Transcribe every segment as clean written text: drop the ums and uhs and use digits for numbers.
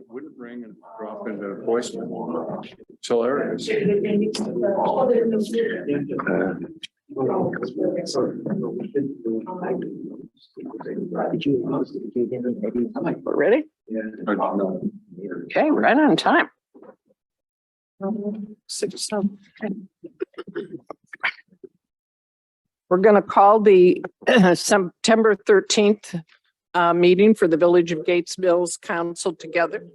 wouldn't ring and drop into voicemail. It's hilarious. We're ready? Okay, right on time. 6. We're going to call the September 13th meeting for the Village of Gates Mills Council together.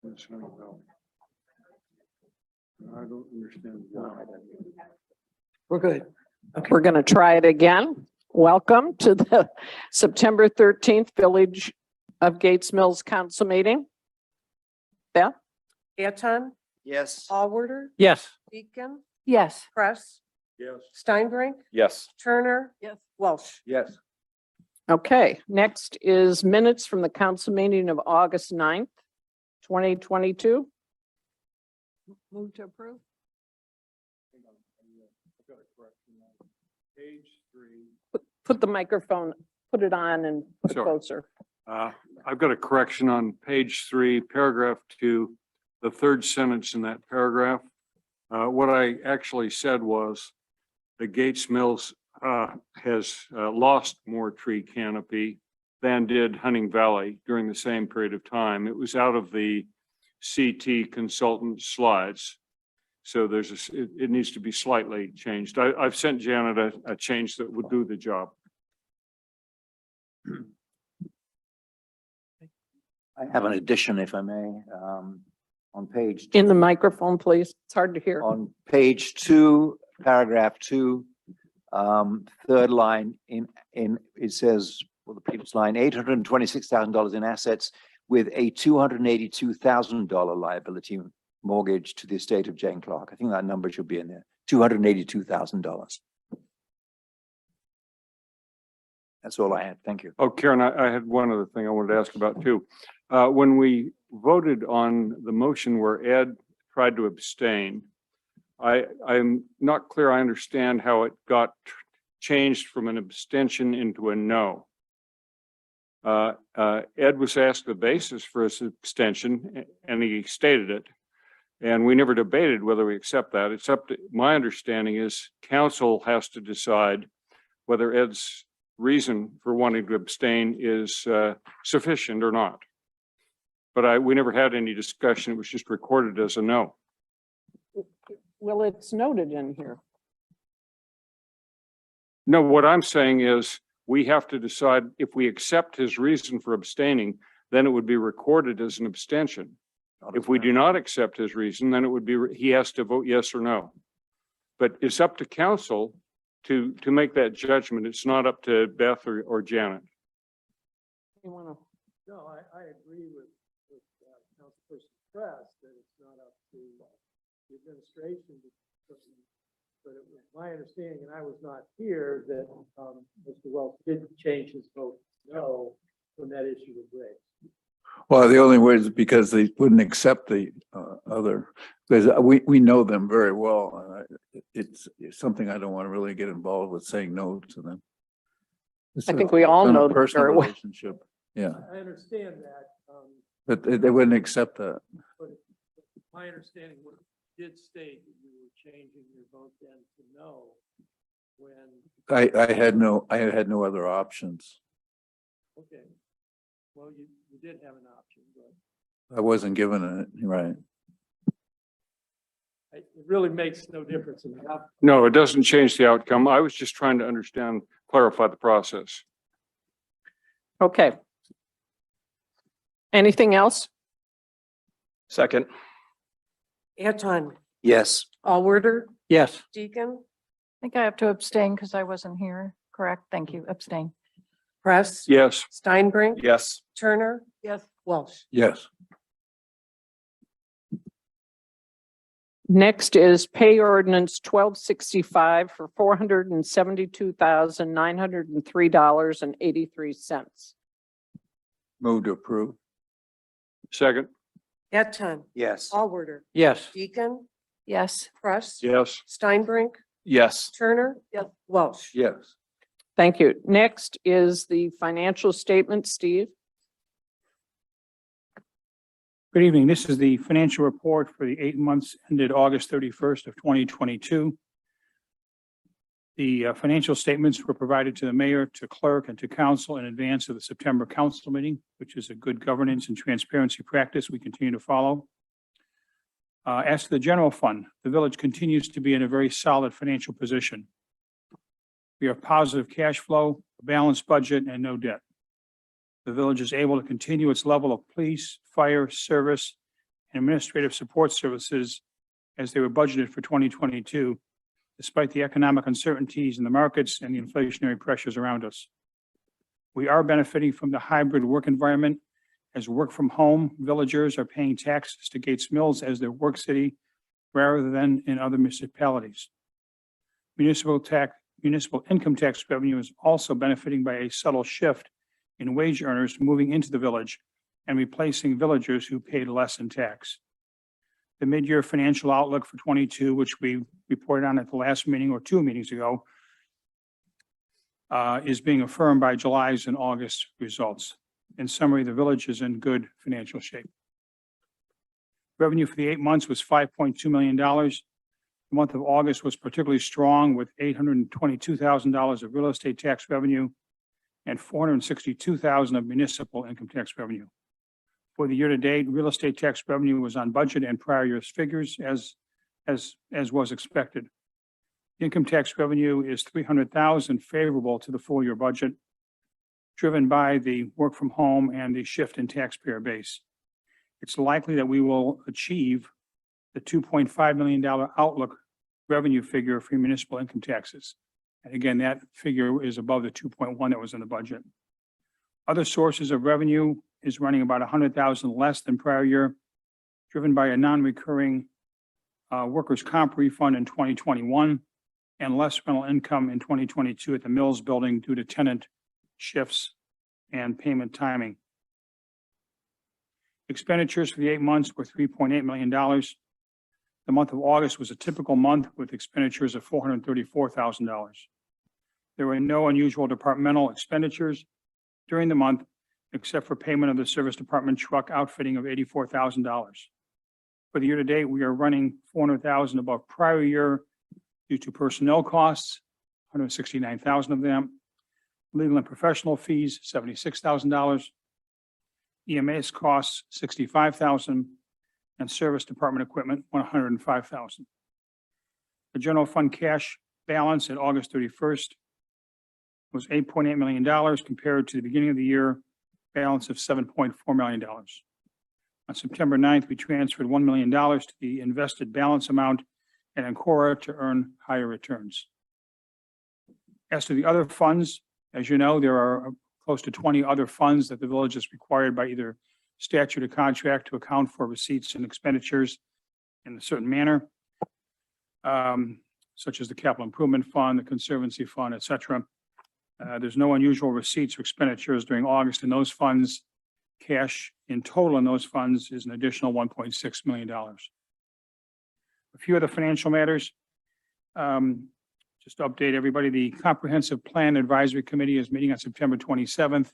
I don't understand why. We're good. Okay. We're going to try it again. Welcome to the September 13th Village of Gates Mills Council meeting. Beth? Anton, Yes. Allworder, Yes. Deacon, Yes. Press, Yes. Steinbrink, Yes. Turner, Yes. Welsh. Yes. Okay, next is minutes from the council meeting of August 9th, 2022. Move to approve. I've got a correction on page 3. Put the microphone, put it on and put it Sorry. closer. I've got a correction on page 3, paragraph 2, the third sentence in that paragraph. What I actually said was the Gates Mills has lost more tree canopy than did Hunting Valley during the same period of time. It was out of the CT consultant slides. So it needs to be slightly changed. I've sent Janet a change that would do the job. I have an addition, if I may, on page. In the microphone, please. It's hard to hear. On page 2, paragraph 2, third line it says, well, the previous line, $826,000 in assets with a $282,000 liability mortgage to the estate of Jane Clark. I think that number should be in there, $282,000. That's all I had. Thank you. Oh, Karen, I had one other thing I wanted to ask about too. When we voted on the motion where Ed tried to abstain, I'm not clear. I understand how it got changed from an abstention into a no. Ed was asked the basis for his abstention and he stated it. And we never debated whether we accept that. It's up to, my understanding is council has to decide whether Ed's reason for wanting to abstain is sufficient or not. But we never had any discussion. It was just recorded as a no. Well, it's noted in here. No, what I'm saying is we have to decide if we accept his reason for abstaining, then it would be recorded as an abstention. If we do not accept his reason, then it would be, he has to vote yes or no. But it's up to council to make that judgment. It's not up to Beth or Janet. You want to? No, I agree with Councilperson Press that it's not up to the administration, but it was my understanding, and I was not here, that Mr. Welch did change his vote no when that issue was raised. Well, the only way is because they wouldn't accept the other, because we know them very well. It's something I don't want to really get involved with, saying no to them. I think we all know them personal very well. relationship. Yeah, I understand that, but they wouldn't accept that. but my understanding was did state that you were changing your vote then to no when. I had no other options. Okay. Well, you did have an option, but I wasn't given it, right? it really makes no difference in the outcome. No, it doesn't change the outcome. I was just trying to understand, clarify the process. Okay. Anything else? Second. Anton, Yes. Allworder, Yes. Deacon, I think I have to abstain because I wasn't here. Correct. Thank you. Abstain. Press, Yes. Steinbrink, Yes. Turner, Yes. Walsh. Yes. Next is pay ordinance 1265 for $472,903.83. Move to approve. Second. Anton, Yes. Allworder, Yes. Deacon, Yes. Press, Yes. Steinbrink, Yes. Turner, Walsh. Yes. Thank you. Next is the financial statement. Steve? Good evening. This is the financial report for the 8 months ended August 31st of 2022. The financial statements were provided to the mayor, to clerk, and to council in advance of the September council meeting, which is a good governance and transparency practice we continue to follow. As to the general fund, the village continues to be in a very solid financial position. We have positive cash flow, a balanced budget, and no debt. The village is able to continue its level of police, fire, service, and administrative support services as they were budgeted for 2022, despite the economic uncertainties in the markets and the inflationary pressures around us. We are benefiting from the hybrid work environment as work from home villagers are paying taxes to Gates Mills as their work city rather than in other municipalities. Municipal income tax revenue is also benefiting by a subtle shift in wage earners moving into the village and replacing villagers who paid less in tax. The mid-year financial outlook for 22, which we reported on at the last meeting or 2 meetings ago, is being affirmed by July's and August results. In summary, the village is in good financial shape. Revenue for the 8 months was $5.2 million. The month of August was particularly strong with $822,000 of real estate tax revenue and $462,000 of municipal income tax revenue. For the year-to-date, real estate tax revenue was on budget and prior year's figures as was expected. Income tax revenue is $300,000 favorable to the full year budget, driven by the work from home and the shift in taxpayer base. It's likely that we will achieve the $2.5 million outlook revenue figure for municipal income taxes. And again, that figure is above the 2.1 that was in the budget. Other sources of revenue is running about $100,000 less than prior year, driven by a non-recurring workers' comp refund in 2021 and less rental income in 2022 at the Mills building due to tenant shifts and payment timing. Expenditures for the 8 months were $3.8 million. The month of August was a typical month with expenditures of $434,000. There were no unusual departmental expenditures during the month, except for payment of the service department truck outfitting of $84,000. For the year to date, we are running $400,000 above prior year due to personnel costs, $169,000 of them, legal and professional fees, $76,000, EMS costs, $65,000, and service department equipment, $105,000. The general fund cash balance at August 31st was $8.8 million compared to the beginning of the year balance of $7.4 million. On September 9th, we transferred $1 million to the invested balance amount at Ancora to earn higher returns. As to the other funds, as you know, there are close to 20 other funds that the village is required by either statute or contract to account for receipts and expenditures in a certain manner, such as the Capital Improvement Fund, the Conservancy Fund, et cetera. There's no unusual receipts or expenditures during August in those funds. Cash in total in those funds is an additional $1.6 million. A few other financial matters. Just to update everybody, the Comprehensive Plan Advisory Committee is meeting on September 27th.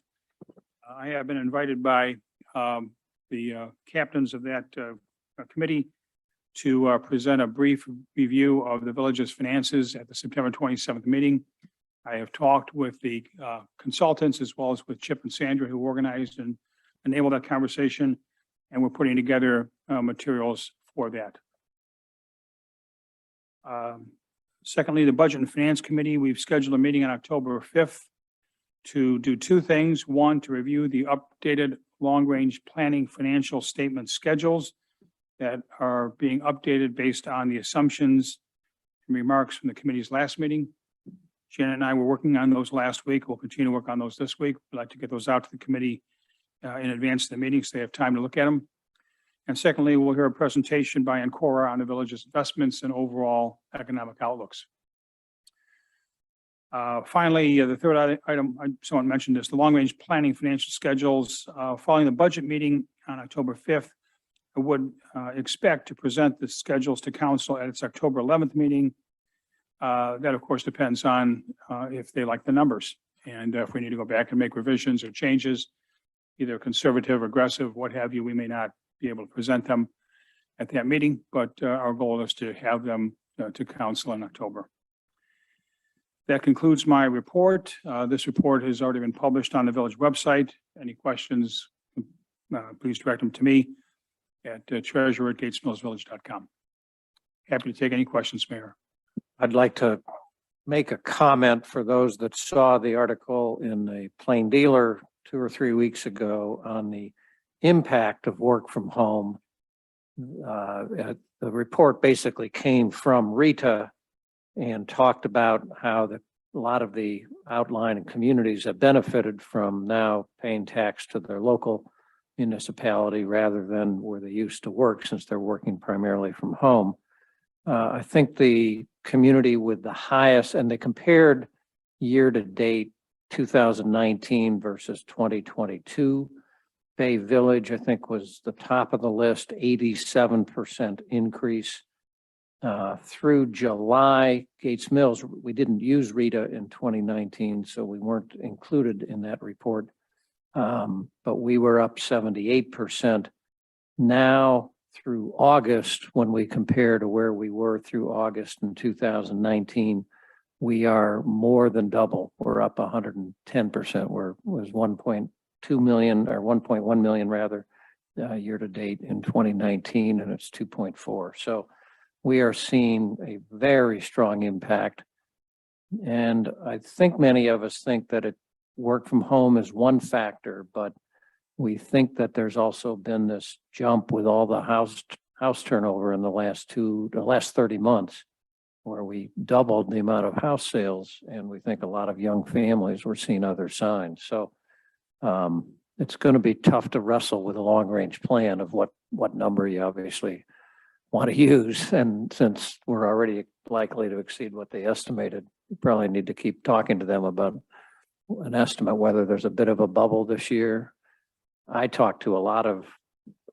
I have been invited by the captains of that committee to present a brief review of the village's finances at the September 27th meeting. I have talked with the consultants as well as with Chip and Sandra, who organized and enabled that conversation, and we're putting together materials for that. Secondly, the Budget and Finance Committee, we've scheduled a meeting on October 5th to do two things. One, to review the updated long-range planning financial statement schedules that are being updated based on the assumptions and remarks from the committee's last meeting. Janet and I were working on those last week. We'll continue to work on those this week. We'd like to get those out to the committee in advance of the meeting so they have time to look at them. And secondly, we'll hear a presentation by Ancora on the village's investments and overall economic outlooks. Finally, the third item, someone mentioned this, the long-range planning financial schedules. Following the budget meeting on October 5th, I would expect to present the schedules to council at its October 11th meeting. That, of course, depends on if they like the numbers and if we need to go back and make revisions or changes, either conservative, aggressive, what have you. We may not be able to present them at that meeting, but our goal is to have them to council in October. That concludes my report. This report has already been published on the village website. Any questions, please direct them to me at treasurer@gatesmillsvillage.com. Happy to take any questions, Mayor. I'd like to make a comment for those that saw the article in the Plain Dealer 2 or 3 weeks ago on the impact of work from home. The report basically came from Rita and talked about how a lot of the outlying communities have benefited from now paying tax to their local municipality rather than where they used to work, since they're working primarily from home. I think the community with the highest, and they compared year to date 2019 versus 2022. Bay Village, I think, was the top of the list, 87% increase. Through July, Gates Mills, we didn't use Rita in 2019, so we weren't included in that report. But we were up 78%. Now through August, when we compare to where we were through August in 2019, we are more than double. We're up 110%. Was 1.2 million or 1.1 million rather year to date in 2019, and it's 2.4. So we are seeing a very strong impact. And I think many of us think that work from home is one factor, but we think that there's also been this jump with all the house turnover in the last 30 months, where we doubled the amount of house sales, and we think a lot of young families were seeing other signs. So it's going to be tough to wrestle with a long range plan of what number you obviously want to use. And since we're already likely to exceed what they estimated, we probably need to keep talking to them about an estimate, whether there's a bit of a bubble this year. I talked to a lot of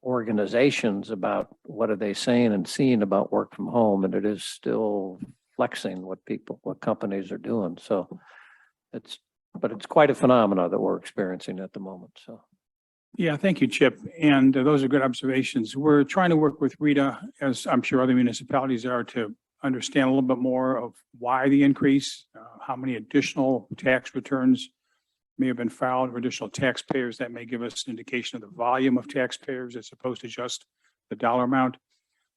organizations about what are they saying and seeing about work from home, and it is still flexing what companies are doing. So it's quite a phenomena that we're experiencing at the moment. So. Yeah, thank you, Chip. And those are good observations. We're trying to work with Rita, as I'm sure other municipalities are, to understand a little bit more of why the increase, how many additional tax returns may have been filed for additional taxpayers. That may give us an indication of the volume of taxpayers as opposed to just the dollar amount.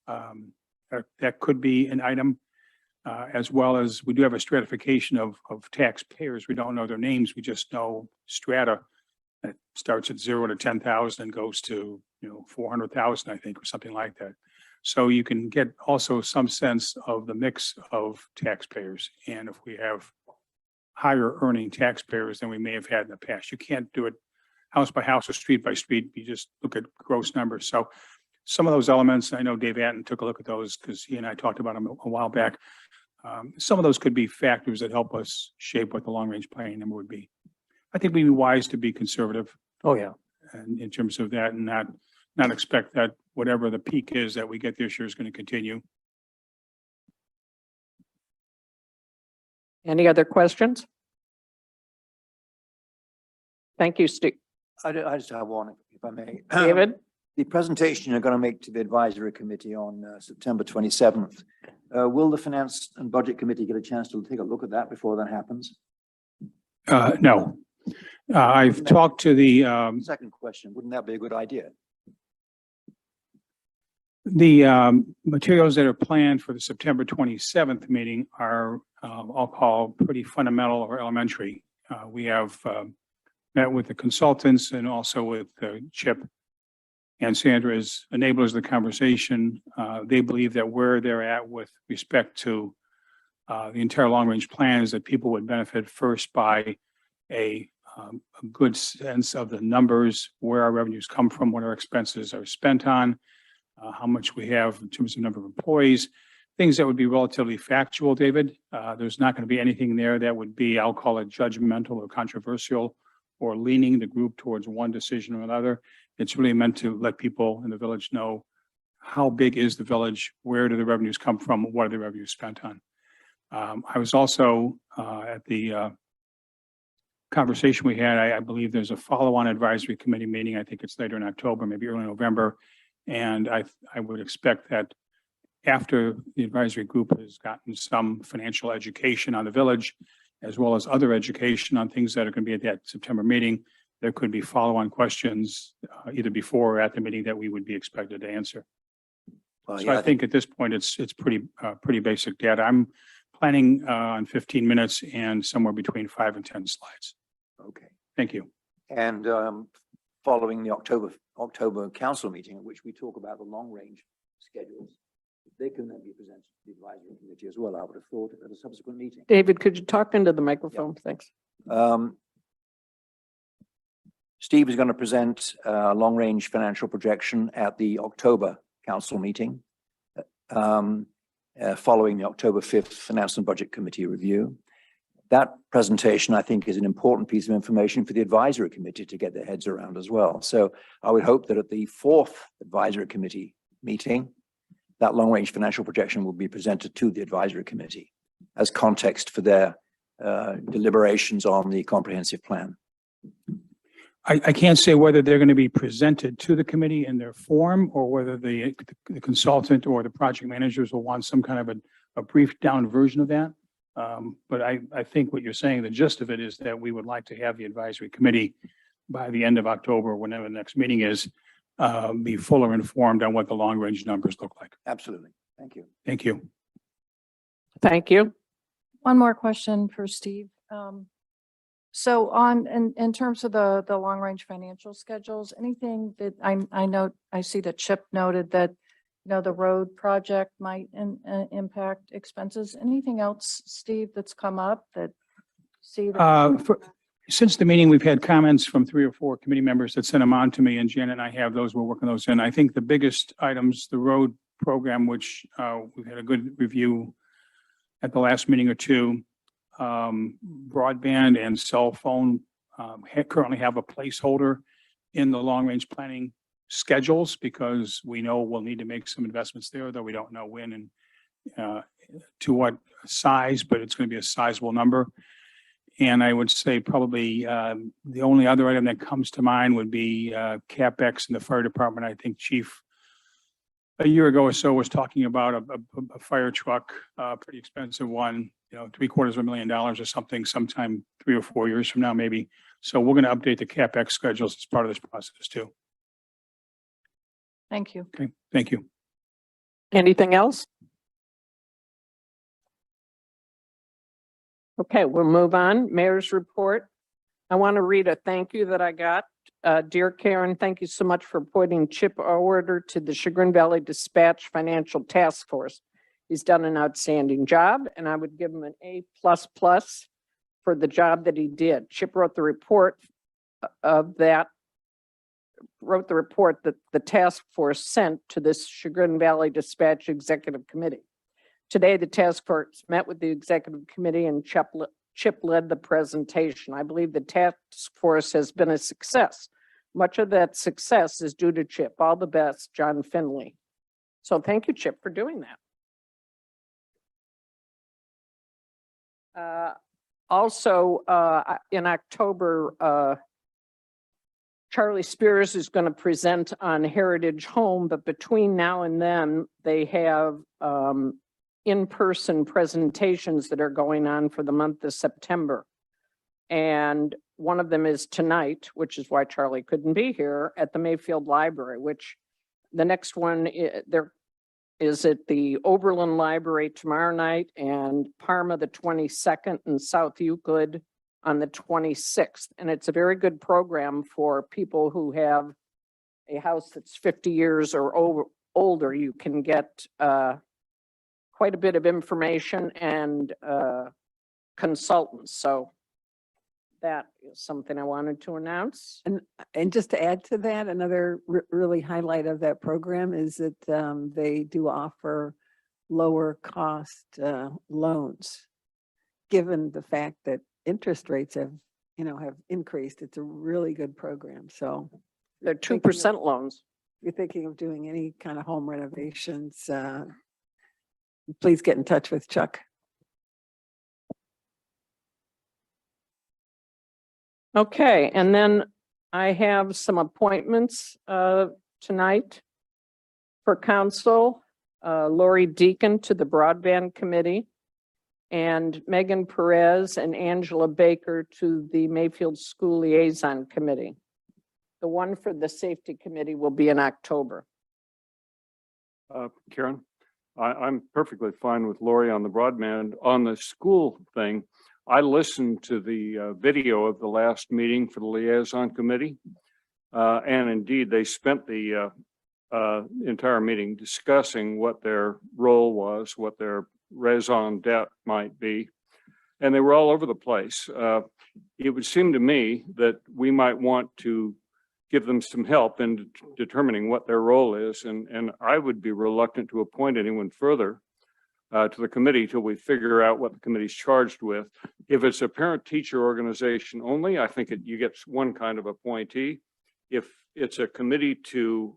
That could be an item, as well as we do have a stratification of taxpayers. We don't know their names. We just know strata. It starts at 0 to 10,000 and goes to 400,000, I think, or something like that. So you can get also some sense of the mix of taxpayers. And if we have higher earning taxpayers than we may have had in the past, you can't do it house by house or street by street. You just look at gross numbers. So some of those elements, I know Dave Atten took a look at those because he and I talked about them a while back. Some of those could be factors that help us shape what the long range planning number would be. I think we'd be wise to be conservative. Oh, yeah. And in terms of that, and not expect that whatever the peak is that we get this year is going to continue. Any other questions? Thank you, Steve. I just have one, if I may. David? The presentation you're going to make to the advisory committee on September 27th, will the finance and budget committee get a chance to take a look at that before that happens? No. I've talked to the Second question, wouldn't that be a good idea? materials that are planned for the September 27th meeting are, I'll call pretty fundamental or elementary. We have met with the consultants and also with Chip and Sandra as enablers of the conversation. They believe that where they're at with respect to the entire long-range plan is that people would benefit first by a good sense of the numbers, where our revenues come from, what our expenses are spent on, how much we have in terms of number of employees, things that would be relatively factual, David. There's not going to be anything there that would be, I'll call it judgmental or controversial or leaning the group towards one decision or another. It's really meant to let people in the village know how big is the village, where do the revenues come from, what are the revenues spent on. I was also at the conversation we had. I believe there's a follow-on advisory committee meeting. I think it's later in October, maybe early November. And I would expect that after the advisory group has gotten some financial education on the village, as well as other education on things that are going to be at that September meeting, there could be follow-on questions either before or at the meeting that we would be expected to answer. Well, So yeah, I think at this point, it's pretty basic data. I'm planning on 15 minutes and somewhere between 5 and 10 slides. okay. Thank you. And following the October council meeting, at which we talk about the long range schedules, they can then be presented to the advisory committee as well, I would have thought, at a subsequent meeting. David, could you talk into the microphone? Thanks. Steve is going to present a long range financial projection at the October council meeting, following the October 5th Finance and Budget Committee review. That presentation, I think, is an important piece of information for the advisory committee to get their heads around as well. So I would hope that at the 4th advisory committee meeting, that long-range financial projection will be presented to the advisory committee as context for their deliberations on the comprehensive plan. I can't say whether they're going to be presented to the committee in their form or whether the consultant or the project managers will want some kind of a brief down version of that. But I think what you're saying, the gist of it is that we would like to have the advisory committee by the end of October, whenever the next meeting is, be fuller informed on what the long range numbers look like. Absolutely. Thank you. Thank you. Thank you. One more question for Steve. So in terms of the long range financial schedules, anything that I see that Chip noted that, you know, the road project might impact expenses. Anything else, Steve, that's come up that see that? Since the meeting, we've had comments from 3 or 4 committee members that sent them on to me, and Janet and I have those. We're working those in. I think the biggest items, the road program, which we've had a good review at the last meeting or two. Broadband and cell phone currently have a placeholder in the long range planning schedules because we know we'll need to make some investments there, though we don't know when and to what size, but it's going to be a sizable number. And I would say probably the only other item that comes to mind would be CapEx in the fire department. I think Chief a year ago or so was talking about a fire truck, pretty expensive one, you know, $750,000 or something, sometime 3 or 4 years from now, maybe. So we're going to update the CapEx schedules as part of this process too. Thank you. Okay, thank you. Anything else? Okay, we'll move on. Mayor's report. I want to read a thank you that I got. Dear Karen, thank you so much for appointing Chip Order to the Chagrin Valley Dispatch Financial Task Force. He's done an outstanding job, and I would give him an A++ for the job that he did. Chip wrote the report that the task force sent to this Chagrin Valley Dispatch Executive Committee. Today, the task force met with the executive committee and Chip led the presentation. I believe the task force has been a success. Much of that success is due to Chip. All the best, John Finley. So thank you, Chip, for doing that. Also, in October, Charlie Spears is going to present on Heritage Home, but between now and then, they have in-person presentations that are going on for the month of September. And one of them is tonight, which is why Charlie couldn't be here, at the Mayfield Library, which the next one there is at the Oberlin Library tomorrow night and Parma the 22nd and South Euclid on the 26th. And it's a very good program for people who have a house that's 50 years or older, you can get quite a bit of information and consultants. So that is something I wanted to announce. And just to add to that, another really highlight of that program is that they do offer lower cost loans. Given the fact that interest rates have increased, it's a really good program. So They're 2% loans. if you're thinking of doing any kind of home renovations, please get in touch with Chuck. Okay, and then I have some appointments tonight for council. Lori Deacon to the Broadband Committee, and Megan Perez and Angela Baker to the Mayfield School Liaison Committee. The one for the Safety Committee will be in October. Karen, I'm perfectly fine with Lori on the broadband. On the school thing, I listened to the video of the last meeting for the liaison committee. And indeed, they spent the entire meeting discussing what their role was, what their raison d'etre might be. And they were all over the place. It would seem to me that we might want to give them some help in determining what their role is. And I would be reluctant to appoint anyone further to the committee till we figure out what the committee's charged with. If it's a parent-teacher organization only, I think you get one kind of appointee. If it's a committee to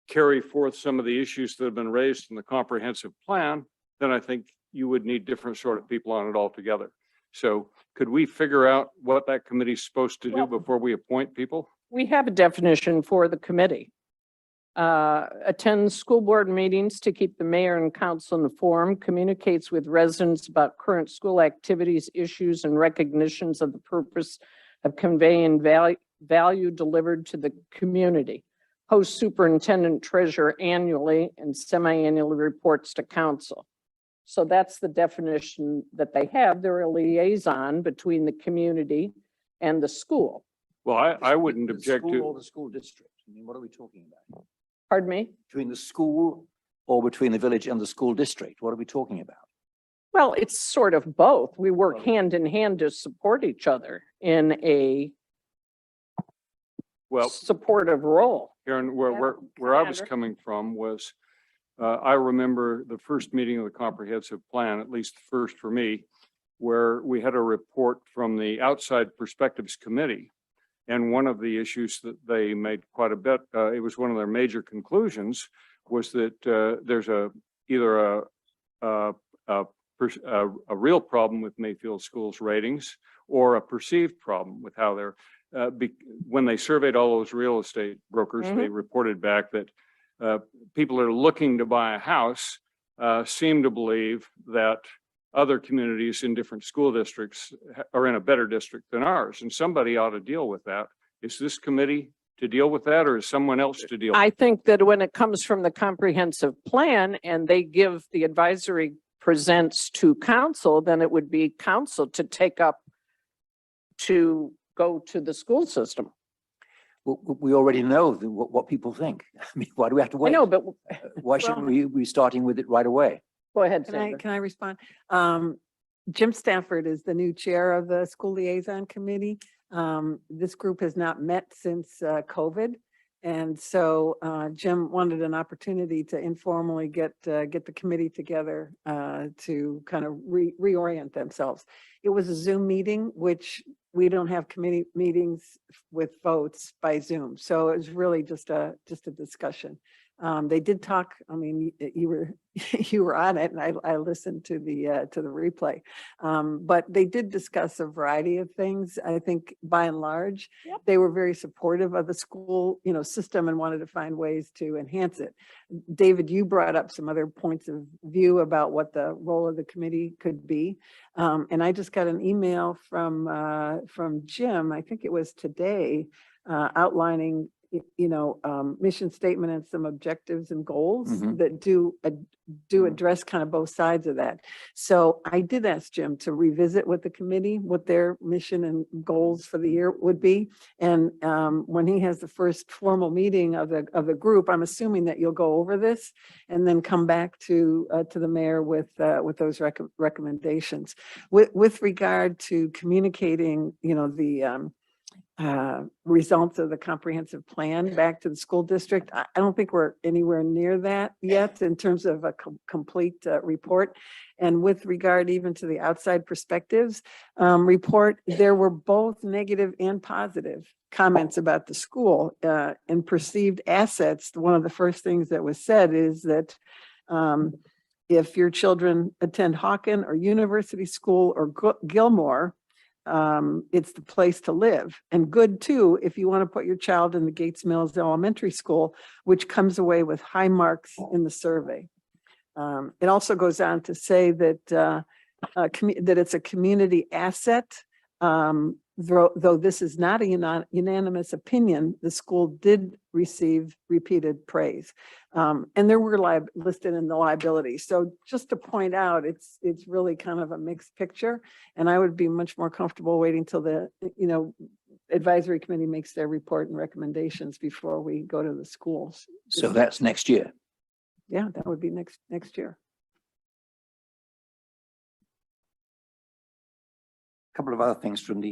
carry forth some of the issues that have been raised in the comprehensive plan, then I think you would need different sort of people on it altogether. So could we figure out what that committee's supposed to do Well- before we appoint people? We have a definition for the committee. Attends school board meetings to keep the mayor and council informed, communicates with residents about current school activities, issues, and recognitions of the purpose of conveying value delivered to the community. Hosts superintendent treasurer annually and semi-annual reports to council. So that's the definition that they have. They're a liaison between the community and the school. Well, I wouldn't The object school or to, the school district? I mean, what are we talking about? Pardon me? Between the school or between the village and the school district? What are we talking about? Well, it's sort of both. We work hand in hand to support each other in a well, supportive role. Karen, Yeah, where I was Commander. coming from was, I remember the first meeting of the comprehensive plan, at least the first for me, where we had a report from the Outside Perspectives Committee. And one of the issues that they made quite a bit, it was one of their major conclusions, was that there's either a real problem with Mayfield Schools ratings or a perceived problem with how they're, when they surveyed all those real estate brokers, they reported back that people that are looking to buy a house seem to believe that other communities in different school districts are in a better district than ours, and somebody ought to deal with that. Is this committee to deal with that, or is someone else to deal? I think that when it comes from the comprehensive plan and they give the advisory presents to council, then it would be council to take up to go to the school system. We already know what people think. I mean, why do we have to I wait? know, but Why shouldn't we be starting with it right away? go ahead, Can Sandra. I respond? Jim Stafford is the new chair of the School Liaison Committee. This group has not met since COVID. And so Jim wanted an opportunity to informally get the committee together to kind of reorient themselves. It was a Zoom meeting, which we don't have committee meetings with votes by Zoom. So it was really just a discussion. They did talk, I mean, you were on it and I listened to the replay. But they did discuss a variety of things. I think by and large, Yep. they were very supportive of the school, system and wanted to find ways to enhance it. David, you brought up some other points of view about what the role of the committee could be. And I just got an email from Jim, I think it was today, outlining mission statement and some objectives and goals Mhm. that do address kind of both sides of that. So I did ask Jim to revisit with the committee what their mission and goals for the year would be. And when he has the first formal meeting of the group, I'm assuming that you'll go over this and then come back to the mayor with those recommendations. With regard to communicating, the results of the comprehensive plan back to the school district. I don't think we're anywhere near that yet in terms of a complete report. And with regard even to the outside perspectives report, there were both negative and positive comments about the school and perceived assets. One of the first things that was said is that if your children attend Hawken or University School or Gilmore, it's the place to live, and good too if you want to put your child in the Gates Mills Elementary School, which comes away with high marks in the survey. It also goes on to say that that it's a community asset. Though this is not a unanimous opinion, the school did receive repeated praise. And there were listed in the liabilities. So just to point out, it's really kind of a mixed picture. And I would be much more comfortable waiting till the, advisory committee makes their report and recommendations before we go to the schools. So that's next year. Yeah, that would be next year. Couple of other things from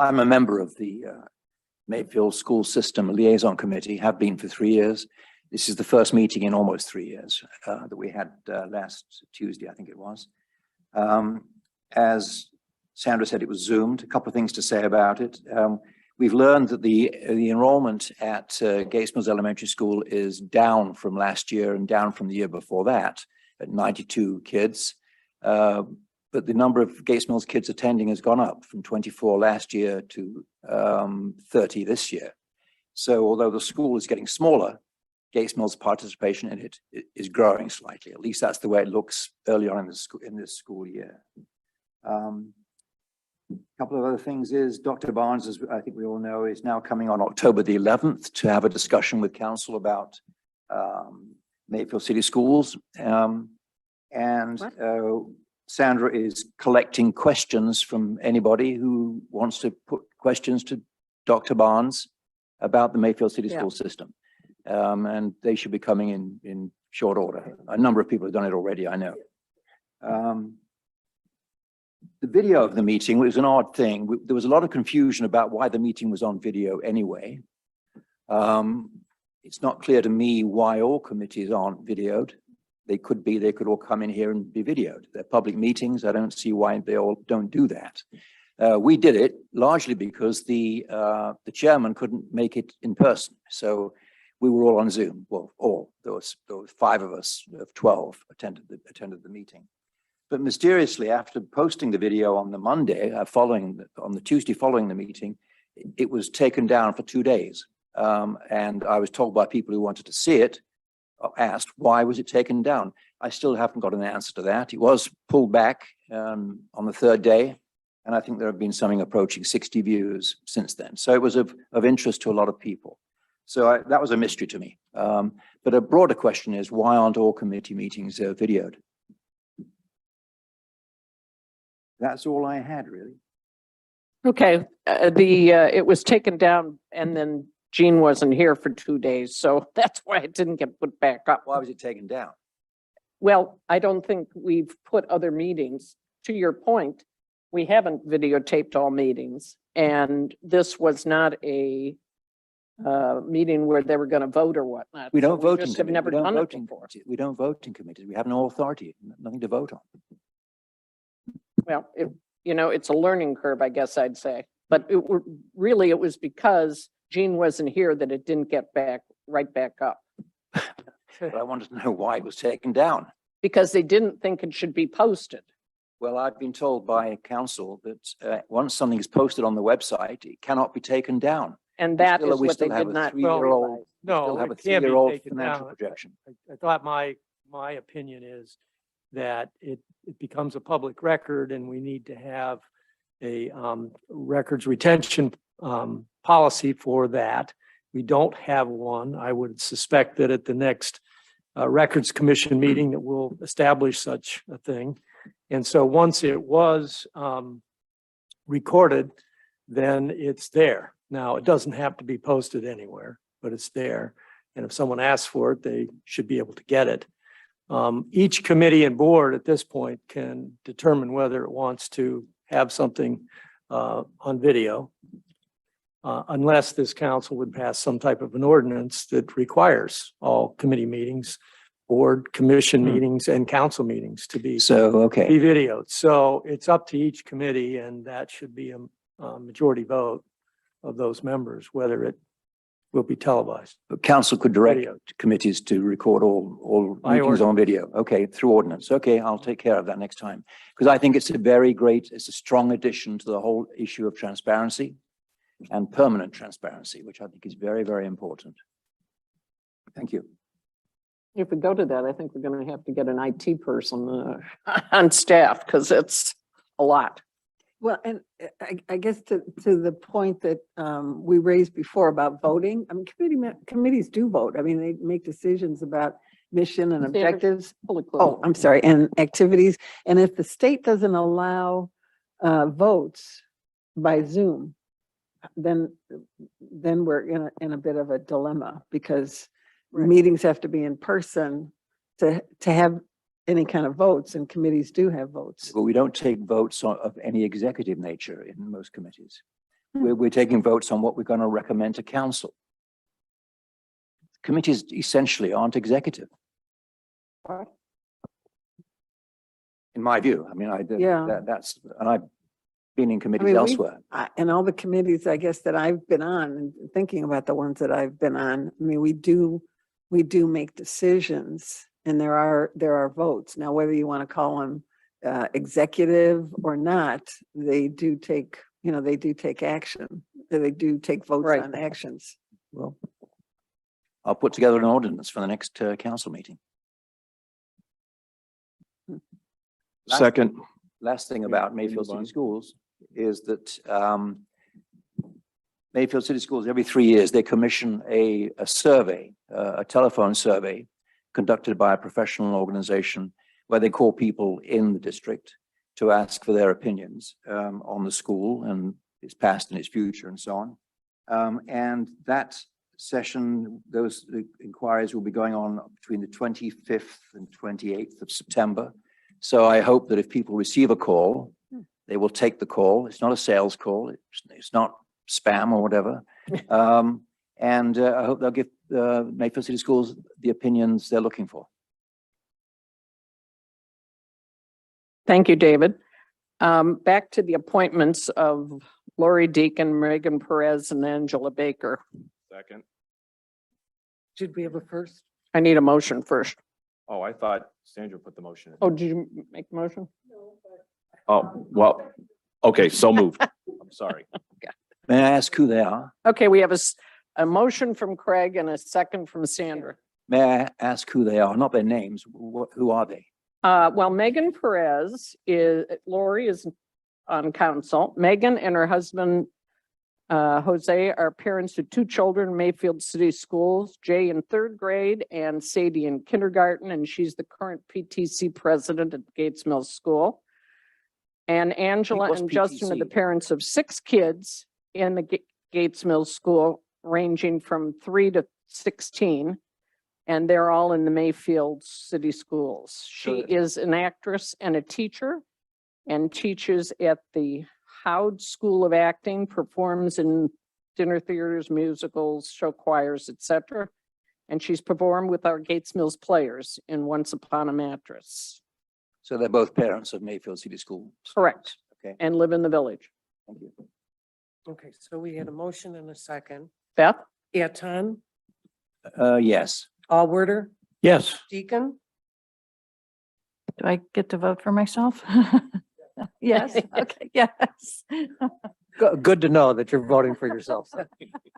I'm a member of the Mayfield School System Liaison Committee, have been for 3 years. This is the first meeting in almost 3 years that we had last Tuesday, I think it was. As Sandra said, it was Zoomed. A couple of things to say about it. We've learned that the enrollment at Gates Mills Elementary School is down from last year and down from the year before that at 92 kids. But the number of Gates Mills kids attending has gone up from 24 last year to 30 this year. So although the school is getting smaller, Gates Mills' participation in it is growing slightly. At least that's the way it looks early on in this school year. A couple of other things is Dr. Barnes, as I think we all know, is now coming on October the 11th to have a discussion with council about Mayfield City Schools. Sandra is collecting questions from anybody who wants to put questions to Dr. Barnes about the Mayfield City School System. And they should be coming in short order. A number of people have done it already, I know. The video of the meeting was an odd thing. There was a lot of confusion about why the meeting was on video anyway. It's not clear to me why all committees aren't videoed. They could all come in here and be videoed. They're public meetings. I don't see why they all don't do that. We did it largely because the chairman couldn't make it in person. So we were all on Zoom. Well, there was 5 of us of 12 attended the meeting. But mysteriously, after posting the video on the Monday on the Tuesday following the meeting, it was taken down for 2 days. And I was told by people who wanted to see it, asked why was it taken down. I still haven't got an answer to that. It was pulled back on the 3rd day, and I think there have been something approaching 60 views since then. So it was of interest to a lot of people. So that was a mystery to me. But a broader question is, why aren't all committee meetings videoed? That's all I had, really. Okay, it was taken down and then Jean wasn't here for 2 days, so that's why it didn't get put back up. Why was it taken down? Well, I don't think we've put other meetings. To your point, we haven't videotaped all meetings, and this was not a meeting where they were going to vote or whatnot. We So don't vote in just have committee. never We don't done it vote in before. committee. We don't vote in committees. We have no authority, nothing to vote on. Well, it's a learning curve, I guess I'd say. But it was because Jean wasn't here that it didn't get right back up. But I wanted to know why it was taken down. Because they didn't think it should be posted. Well, I've been told by council that once something is posted on the website, it cannot be taken down. And that still- is we what they still have did a not 3-year-old realize. still No, have a it can't be 3-year-old taken financial down. projection. I thought my opinion is that it becomes a public record and we need to have a records retention policy for that. We don't have one. I would suspect that at the next Records Commission meeting that we'll establish such a thing. And so once it was recorded, then it's there. Now, it doesn't have to be posted anywhere, but it's there. And if someone asks for it, they should be able to get it. Each committee and board at this point can determine whether it wants to have something on video, unless this council would pass some type of an ordinance that requires all committee meetings, board, commission meetings, and council meetings to be So, okay. videoed. So it's up to each committee, and that should be a majority vote of those members, whether it will be televised. But council could direct Video. committees to record all By meetings on video. Okay, through ordinance. Okay, I'll take care of that next time. Because I think it's a strong addition to the whole issue of transparency and permanent transparency, which I think is very, very important. Thank you. If we go to that, I think we're going to have to get an IT person on staff because it's a lot. Well, and I guess to the point that we raised before about voting, I mean, committees do vote. I mean, they make decisions about mission and Standard. objectives. Holy Oh, I'm sorry, and activities. And if the state doesn't allow votes by Zoom, then we're in a bit of a dilemma because meetings have to be in person to have any kind of votes, and committees do have votes. But we don't take votes of any executive nature in most committees. We're taking votes on what we're going to recommend to council. Committees essentially aren't executive. In my view, I mean, Yeah. and I've been in committees mean, elsewhere. And all the committees, I guess, that I've been on, and thinking about the ones that I've been on, I mean, we do make decisions, and there are votes. Now, whether you want to call them executive or not, they do take action. They do take votes Right. on actions. Well, I'll put together an ordinance for the next council meeting. Second. Last thing about Mayfield City Schools is that Mayfield City Schools, every 3 years, they commission a survey, a telephone survey conducted by a professional organization where they call people in the district to ask for their opinions on the school and its past and its future and so on. And that session, those inquiries will be going on between the 25th and 28th of September. So I hope that if people receive a call, they will take the call. It's not a sales call. It's not spam or whatever. And I hope they'll give Mayfield City Schools the opinions they're looking for. Thank you, David. Back to the appointments of Lori Deacon, Megan Perez, and Angela Baker. Second. Did we have a first? I need a motion first. Oh, I thought Sandra put the motion in. Oh, did you make the motion? Oh, well, okay, so moved. I'm sorry. May I ask who they are? Okay, we have a motion from Craig and a second from Sandra. May I ask who they are? Not their names. Who are they? Well, Megan Perez Lori is on council. Megan and her husband, Jose, are parents of 2 children in Mayfield City Schools, Jay in 3rd grade and Sadie in kindergarten, and she's the current PTC president at Gates Mills School. And Angela What's and Justin are the PTC? parents of 6 kids in the Gates Mills School, ranging from 3 to 16. And they're all in the Mayfield City Schools. She is an actress and a teacher and teaches at the Howard School of Acting, performs in dinner theaters, musicals, show choirs, etc. And she's performed with our Gates Mills Players in Once Upon a Mattress. So they're both parents of Mayfield City School. Correct. Okay. And live in the village. Thank you. Okay, so we had a motion and a second. Beth? Eton, Yes. Allworder, Yes. Deacon, Do I get to vote for myself? Yes, okay, yes. Good to know that you're voting for yourself.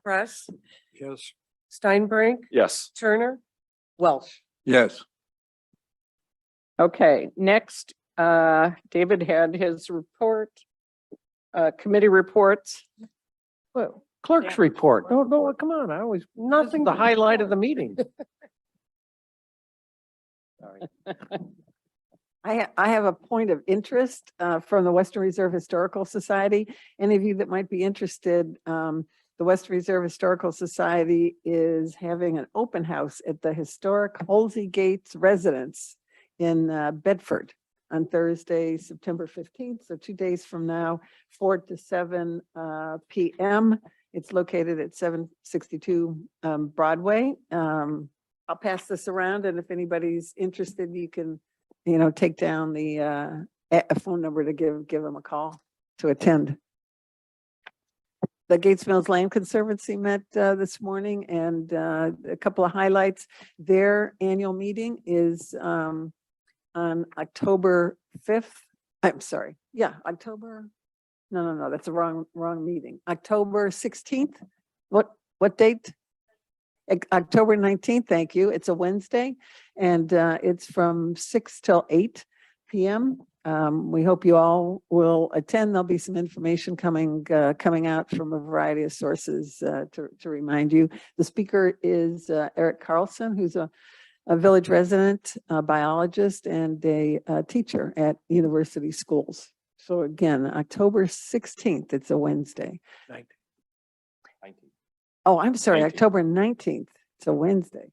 Press, Yes. Steinbrink, Yes. Turner, Welsh. Yes. Okay, next, David had his report, committee reports. Whoa, Clerk's report. No, come on, I always, Nothing. the highlight of the meeting. Sorry. I have a point of interest from the Western Reserve Historical Society. Any of you that might be interested, the Western Reserve Historical Society is having an open house at the historic Holsey Gates residence in Bedford on Thursday, September 15th. So 2 days from now, 4 to 7 p.m. It's located at 762 Broadway. I'll pass this around, and if anybody's interested, you can, take down the a phone number to give them a call to attend. The Gates Mills Land Conservancy met this morning, and a couple of highlights. Their annual meeting is on October 5th. I'm sorry. Yeah, October. No, that's a wrong meeting. October 16th. What date? October 19th. Thank you. It's a Wednesday, and it's from 6 till 8 p.m. We hope you all will attend. There'll be some information coming out from a variety of sources to remind you. The speaker is Eric Carlson, who's a village resident, a biologist, and a teacher at university schools. So again, October 16th, it's a Wednesday. 19. Oh, I'm sorry, 19th. October 19th. It's a Wednesday.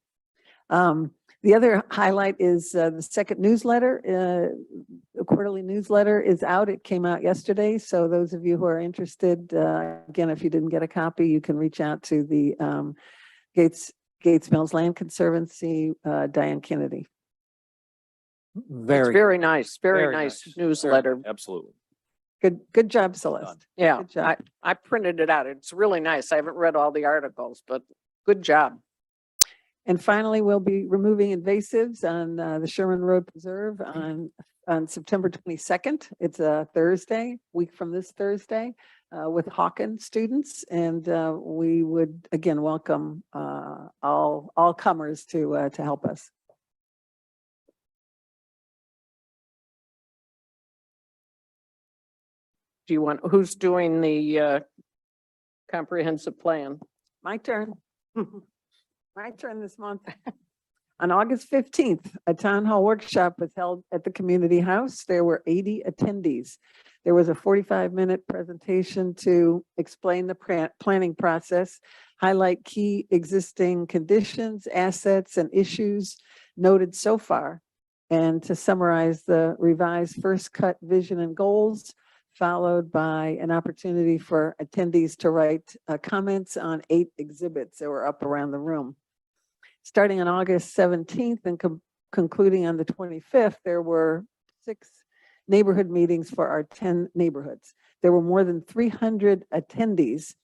The other highlight is the second newsletter, the quarterly newsletter is out. It came out yesterday. So those of you who are interested, again, if you didn't get a copy, you can reach out to the Gates Mills Land Conservancy, Diane Kennedy. It's Very, very nice, very very nice nice. newsletter. Absolutely. Good job, Celeste. Yeah, Good job. I printed it out. It's really nice. I haven't read all the articles, but good job. And finally, we'll be removing invasives on the Sherman Road Preserve on September 22nd. It's a Thursday, week from this Thursday, with Hawken students. And we would, again, welcome all comers to help us. Do you want, who's doing the comprehensive plan? My turn. My turn this month. On August 15th, a town hall workshop was held at the community house. There were 80 attendees. There was a 45-minute presentation to explain the planning process, highlight key existing conditions, assets, and issues noted so far, and to summarize the revised first cut vision and goals, followed by an opportunity for attendees to write comments on 8 exhibits that were up around the room. Starting on August 17th and concluding on the 25th, there were 6 neighborhood meetings for our 10 neighborhoods. There were more than 300 attendees.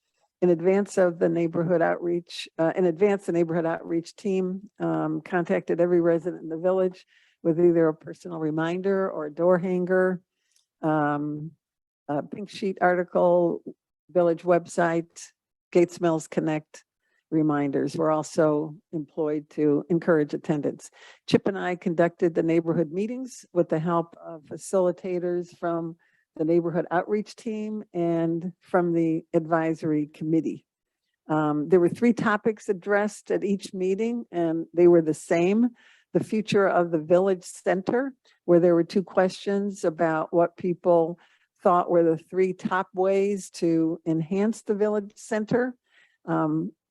In advance of the neighborhood outreach, the neighborhood outreach team contacted every resident in the village with either a personal reminder or a door hanger, a pink sheet article, village website, Gates Mills Connect reminders were also employed to encourage attendance. Chip and I conducted the neighborhood meetings with the help of facilitators from the neighborhood outreach team and from the advisory committee. There were 3 topics addressed at each meeting, and they were the same. The future of the village center, where there were 2 questions about what people thought were the 3 top ways to enhance the village center,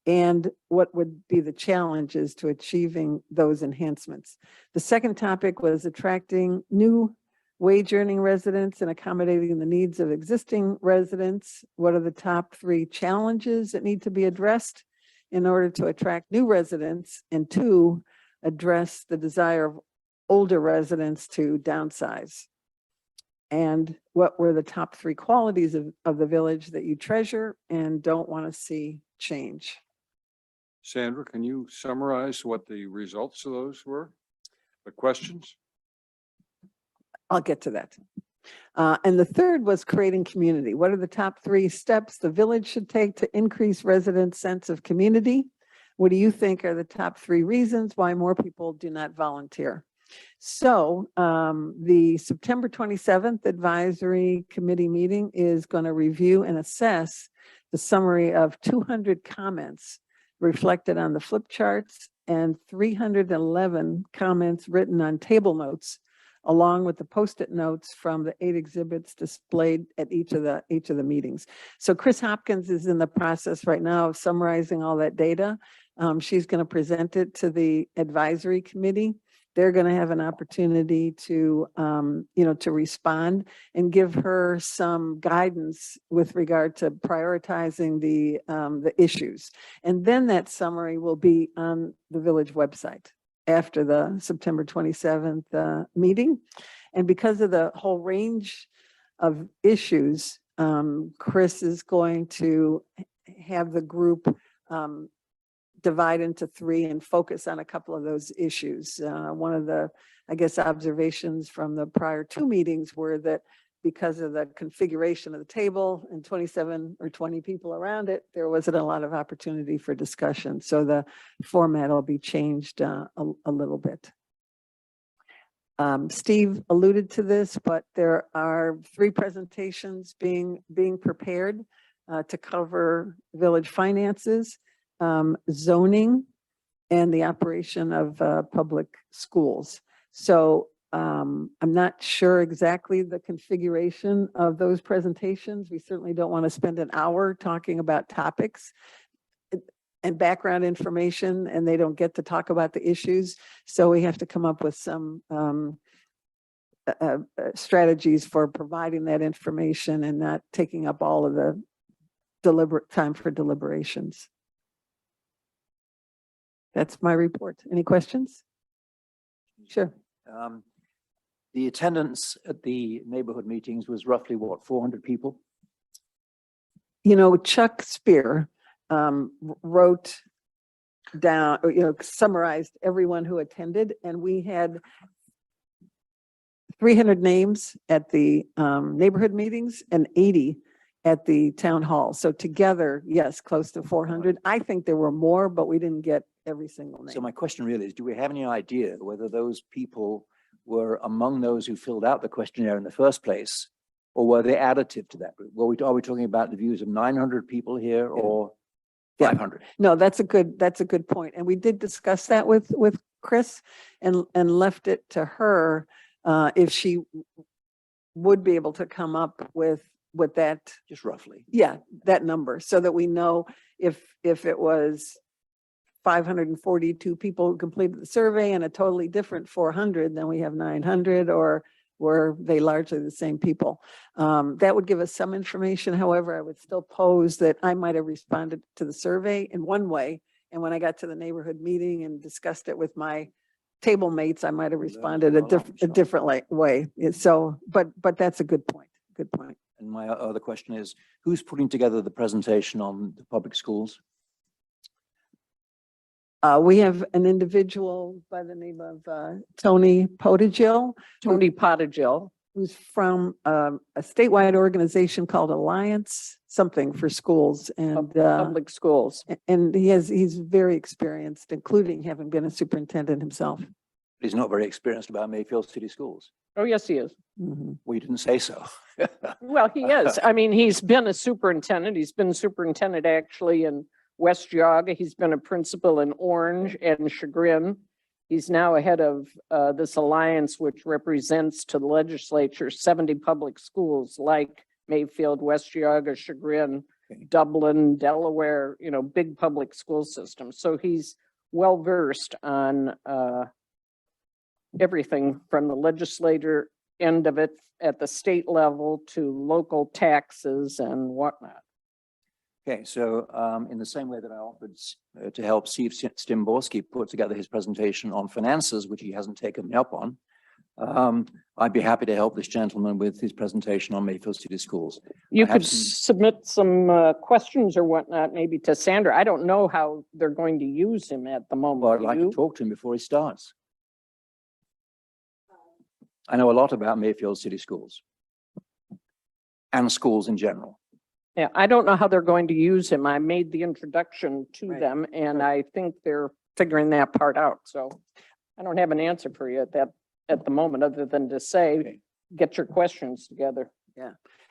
and what would be the challenges to achieving those enhancements. The second topic was attracting new wage earning residents and accommodating the needs of existing residents. What are the top 3 challenges that need to be addressed in order to attract new residents? And 2, address the desire of older residents to downsize. And what were the top 3 qualities of the village that you treasure and don't want to see change? Sandra, can you summarize what the results of those were? The questions? I'll get to that. And the third was creating community. What are the top 3 steps the village should take to increase residents' sense of community? What do you think are the top 3 reasons why more people do not volunteer? So the September 27th advisory committee meeting is going to review and assess the summary of 200 comments reflected on the flip charts and 311 comments written on table notes, along with the Post-it notes from the 8 exhibits displayed at each of the meetings. So Chris Hopkins is in the process right now of summarizing all that data. She's going to present it to the advisory committee. They're going to have an opportunity to, to respond and give her some guidance with regard to prioritizing the issues. And then that summary will be on the village website after the September 27th meeting. And because of the whole range of issues, Chris is going to have the group divide into 3 and focus on a couple of those issues. One of the, I guess, observations from the prior 2 meetings were that because of the configuration of the table and 27 or 20 people around it, there wasn't a lot of opportunity for discussion. So the format will be changed a little bit. Steve alluded to this, but there are 3 presentations being prepared to cover village finances, zoning, and the operation of public schools. So I'm not sure exactly the configuration of those presentations. We certainly don't want to spend an hour talking about topics and background information, and they don't get to talk about the issues. So we have to come up with some strategies for providing that information and not taking up all of the time for deliberations. That's my report. Any questions? Sure. The attendance at the neighborhood meetings was roughly what, 400 people? You know, Chuck Spear wrote down, or, summarized everyone who attended, and we had 300 names at the neighborhood meetings and 80 at the town hall. So together, yes, close to 400. I think there were more, but we didn't get every single name. So my question really is, do we have any idea whether those people were among those who filled out the questionnaire in the first place, or were they additive to that group? Are we talking about the views of 900 people here or 500? No, that's a good point. And we did discuss that with Chris and left it to her if she would be able to come up with that, Just roughly. yeah, that number, so that we know if it was 542 people who completed the survey and a totally different 400, then we have 900, or were they largely the same people? That would give us some information. However, I would still pose that I might have responded to the survey in one way, and when I got to the neighborhood meeting and discussed it with my table mates, I might have responded a different way. So, but that's a good point. Good point. And my other question is, who's putting together the presentation on the public schools? We have an individual by the name of Tony Potagil, Tony Potagil. who's from a statewide organization called Alliance something for schools, and Public schools. he's very experienced, including having been a superintendent himself. He's not very experienced about Mayfield City Schools. Oh, yes, he is. Mhm. Well, you didn't say so. Well, he is. I mean, he's been a superintendent. He's been superintendent actually in West Cuyahoga. He's been a principal in Orange and Chagrin. He's now ahead of this alliance, which represents to the legislature 70 public schools like Mayfield, West Cuyahoga, Chagrin, Dublin, Delaware, big public school systems. So he's well versed on everything from the legislator end of it at the state level to local taxes and whatnot. Okay, so in the same way that I offered to help Steve Stimborski put together his presentation on finances, which he hasn't taken me up on, I'd be happy to help this gentleman with his presentation on Mayfield City Schools. You I have could some- submit some questions or whatnot, maybe to Sandra. I don't know how they're going to use him at the moment. Well, I'd Do like you? to talk to him before he starts. I know a lot about Mayfield City Schools and schools in general. Yeah, I don't know how they're going to use him. I made the introduction to Right, them and I think they're figuring that part out. So I don't have an answer for you at the moment, other than to say, Okay. get your questions together.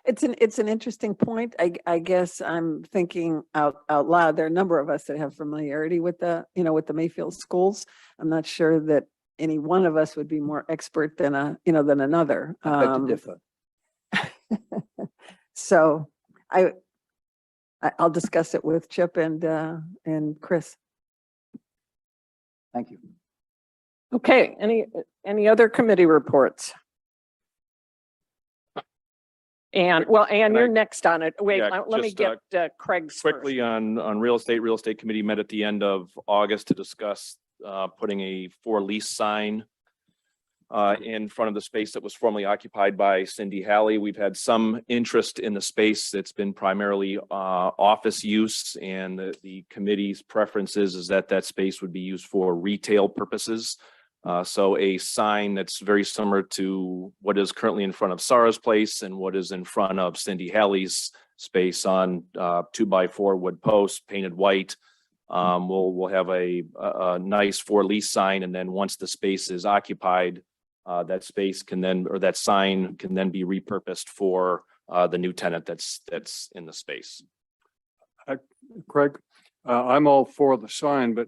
It's an interesting point. I guess I'm thinking out loud. There are a number of us that have familiarity with with the Mayfield schools. I'm not sure that any one of us would be more expert than than another. I beg to differ. So I'll discuss it with Chip and Chris. Thank you. Okay, any other committee reports? And well, Ann, Can I- you're next on it. Wait, Yeah, let me just, get Craig's first. Quickly on real estate committee met at the end of August to discuss putting a for lease sign in front of the space that was formerly occupied by Cindy Halley. We've had some interest in the space. It's been primarily office use, and the committee's preferences is that space would be used for retail purposes. So a sign that's very similar to what is currently in front of Sarah's place and what is in front of Cindy Halley's space on 2x4 wood posts painted white. We'll have a nice for lease sign, and then once the space is occupied, that space can then, or that sign can then be repurposed for the new tenant that's in the space. Craig, I'm all for the sign, but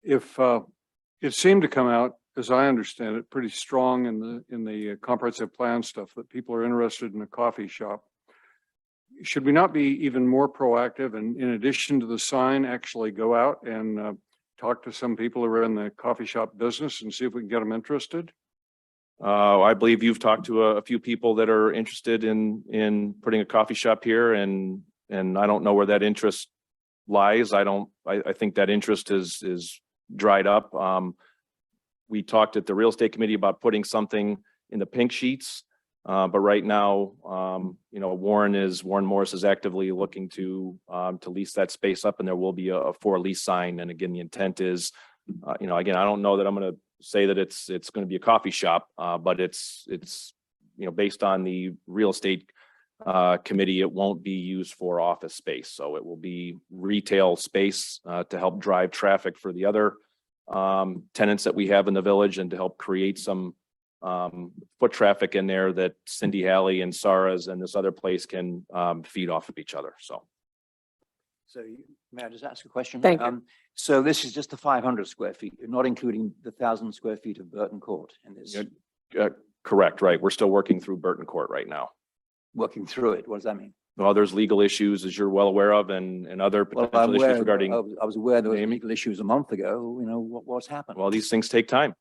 if it seemed to come out, as I understand it, pretty strong in the comprehensive plan stuff that people are interested in a coffee shop. Should we not be even more proactive and in addition to the sign, actually go out and talk to some people who are in the coffee shop business and see if we can get them interested? I believe you've talked to a few people that are interested in putting a coffee shop here, and I don't know where that interest lies. I think that interest is dried up. We talked at the real estate committee about putting something in the pink sheets. But right now, Warren Morris is actively looking to lease that space up, and there will be a for lease sign. And again, the intent is, again, I don't know that I'm going to say that it's going to be a coffee shop, but it's based on the real estate committee, it won't be used for office space. So it will be retail space to help drive traffic for the other tenants that we have in the village, and to help create some foot traffic in there that Cindy Halley and Sarah's and this other place can feed off of each other. So May I just ask a question? Thank you. So this is just the 500 square feet, you're not including the 1,000 square feet of Burton Court in this, correct, right? We're still working through Burton Court right now. working through it. What does that mean? Well, there's legal issues, as you're well aware of, and other Well, potential issues I regarding, was aware there were Amy? legal issues a month ago. What's happened? well, these things take time.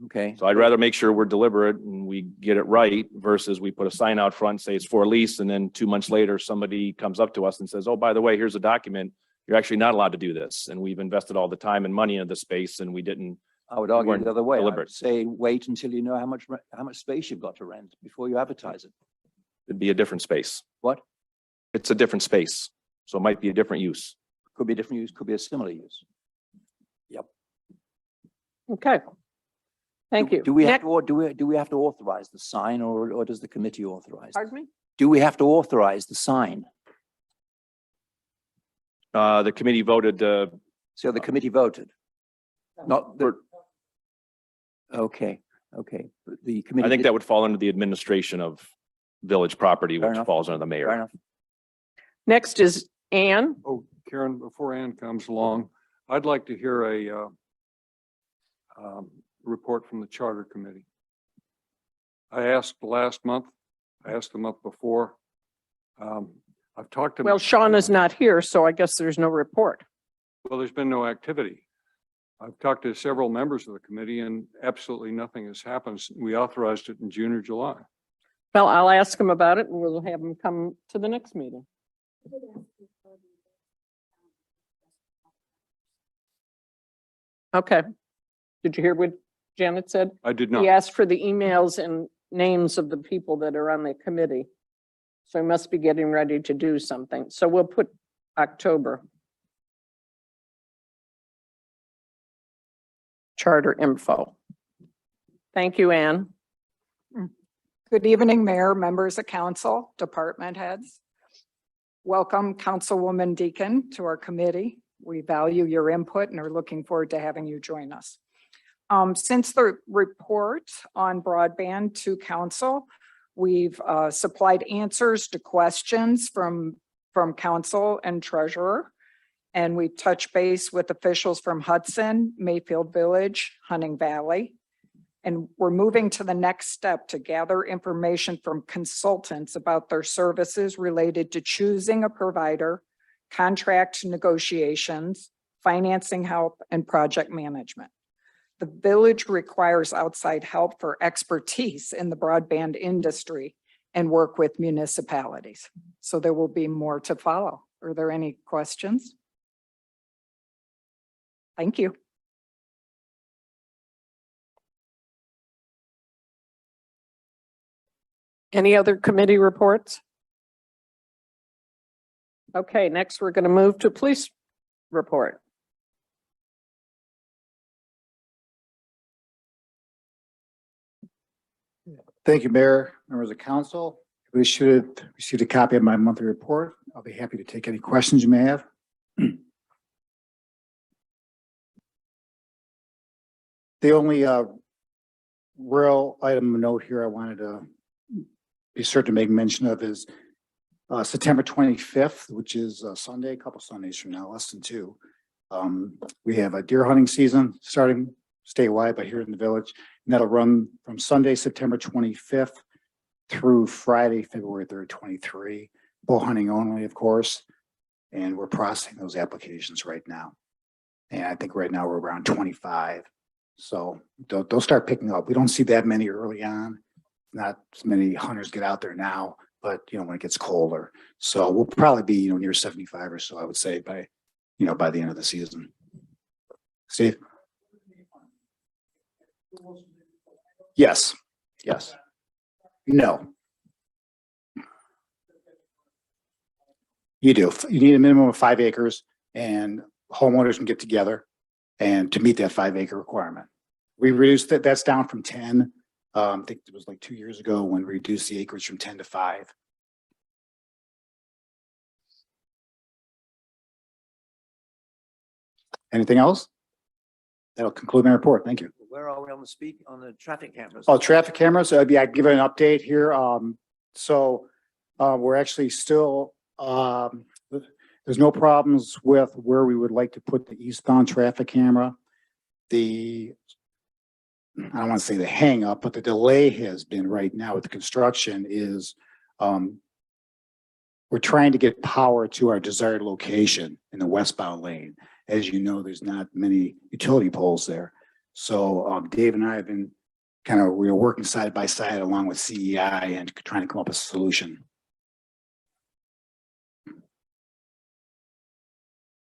Okay. So I'd rather make sure we're deliberate and we get it right versus we put a sign out front, say it's for lease, and then 2 months later, somebody comes up to us and says, oh, by the way, here's a document. You're actually not allowed to do this. And we've invested all the time and money into the space, and we didn't. I would argue weren't the other way. I would deliberate. say wait until you know how much space you've got to rent before you advertise it. It'd be a different space. What? It's a different space. So it might be a different use. Could be a different use, could be a similar use. Okay. Thank you. Do we have Next- to, or do we have to authorize the sign, or does the committee authorize? it? Pardon me? Do we have to authorize the sign? The committee voted, So the committee voted? Not the. Okay. But the committee. I think did- that would fall under the administration of village property, Fair which enough. falls under the Fair mayor. enough. Next is Ann. Oh, Karen, before Ann comes along, I'd like to hear a report from the charter committee. I asked last month, I asked the month before. I've talked to. Well, Sean is not here, so I guess there's no report. Well, there's been no activity. I've talked to several members of the committee and absolutely nothing has happened. We authorized it in June or July. Well, I'll ask him about it and we'll have him come to the next meeting. Okay. Did you hear what Janet said? I did He not. asked for the emails and names of the people that are on the committee. So he must be getting ready to do something. So we'll put October. Charter info. Thank you, Ann. Good evening, Mayor, members of council, department heads. Welcome, Councilwoman Deacon, to our committee. We value your input and are looking forward to having you join us. Since the report on broadband to council, we've supplied answers to questions from council and treasurer. And we touch base with officials from Hudson, Mayfield Village, Hunting Valley. And we're moving to the next step to gather information from consultants about their services related to choosing a provider, contract negotiations, financing help, and project management. The village requires outside help for expertise in the broadband industry and work with municipalities. So there will be more to follow. Are there any questions? Thank you. Any other committee reports? Okay, next we're going to move to police report. Thank you, Mayor, members of council. We should have received a copy of my monthly report. I'll be happy to take any questions you may have. The only real item of note here I wanted to be certain to make mention of is September 25th, which is Sunday, a couple Sundays from now, less than 2. We have a deer hunting season starting statewide, but here in the village, and that'll run from Sunday, September 25th through Friday, February 3rd, 23. Bow hunting only, of course, and we're processing those applications right now. And I think right now we're around 25. So they'll start picking up. We don't see that many early on. Not as many hunters get out there now, but when it gets colder. So we'll probably be, near 75 or so, I would say, by the end of the season. Steve? Yes. No. You do. You need a minimum of 5 acres, and homeowners can get together and to meet that 5-acre requirement. We reduced that. That's down from 10. I think it was like 2 years ago when we reduced the acreage from 10 to 5. Anything else? That'll conclude my report. Thank you. Where are we on the traffic cameras? Oh, traffic cameras. I give an update here. We're actually still, there's no problems with where we would like to put the eastbound traffic camera. I don't want to say the hang up, but the delay has been right now with the construction is, we're trying to get power to our desired location in the westbound lane. As you know, there's not many utility poles there. So Dave and I have been we are working side by side along with CEI and trying to come up with a solution.